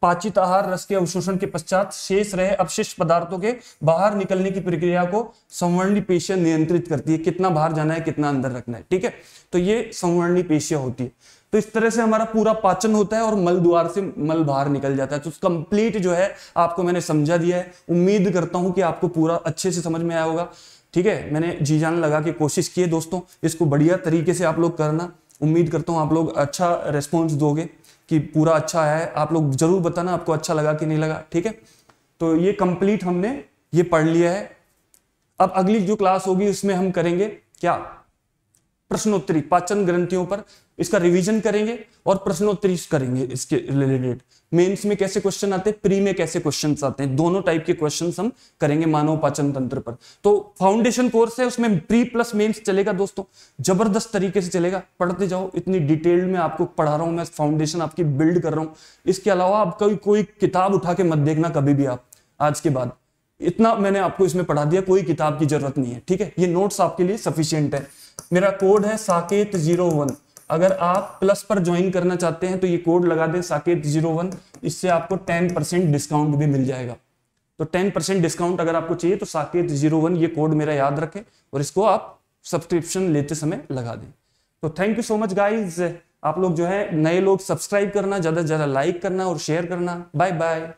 पाचित आहार रस के अवशोषण के पश्चात शेष रहे अपशिष्ट पदार्थों के बाहर निकलने की प्रक्रिया को संवर्णी पेशियां नियंत्रित करती है, कितना बाहर जाना है कितना अंदर रखना है। ठीक है। तो ये संवर्णी पेशियां होती है। तो इस तरह से हमारा पूरा पाचन होता है और मल द्वार से मल बाहर निकल जाता है। तो कंप्लीट जो है आपको मैंने समझा दिया है। उम्मीद करता हूं कि आपको पूरा अच्छे से समझ में आया होगा। ठीक है। मैंने जी जान लगा के कोशिश की है दोस्तों, इसको बढ़िया तरीके से आप लोग करना। उम्मीद करता हूं आप लोग अच्छा रेस्पॉन्स दोगे कि पूरा अच्छा है। आप लोग जरूर बताना आपको अच्छा लगा कि नहीं लगा। ठीक है। तो ये कंप्लीट हमने ये पढ़ लिया है। अब अगली जो क्लास होगी उसमें हम करेंगे क्या, प्रश्नोत्तरी, पाचन ग्रंथियों पर इसका रिवीजन करेंगे और प्रश्नोत्तरी करेंगे इसके रिलेटेड। मेंस में कैसे क्वेश्चन आते हैं, प्री में कैसे क्वेश्चंस आते हैं, दोनों टाइप के क्वेश्चंस हम करेंगे मानव पाचन तंत्र पर। तो फाउंडेशन कोर्स है, उसमें प्री प्लस मेंस चलेगा दोस्तों, जबरदस्त तरीके से चलेगा। पढ़ते जाओ, इतनी डिटेल में आपको पढ़ा रहा हूं मैं, फाउंडेशन आपकी बिल्ड कर रहा हूं। इसके अलावा आप कोई किताब उठा के मत देखना कभी भी आप, आज के बाद इतना मैंने आपको इसमें पढ़ा दिया, कोई किताब की जरूरत नहीं है। ठीक है। ये नोट्स आपके लिए सफिशियंट है। मेरा कोड है साकेत 01। अगर आप प्लस पर ज्वाइन करना चाहते हैं तो ये कोड लगा दें साकेत 01, इससे आपको 10% डिस्काउंट भी मिल जाएगा। तो 10% डिस्काउंट अगर आपको चाहिए तो साकेत 01 ये कोड मेरा याद रखें और इसको आप सब्सक्रिप्शन लेते समय लगा दें। तो thank you so much guys. आप लोग जो है नए लोग सब्सक्राइब करना, ज्यादा से ज्यादा लाइक करना और शेयर करना। Bye bye.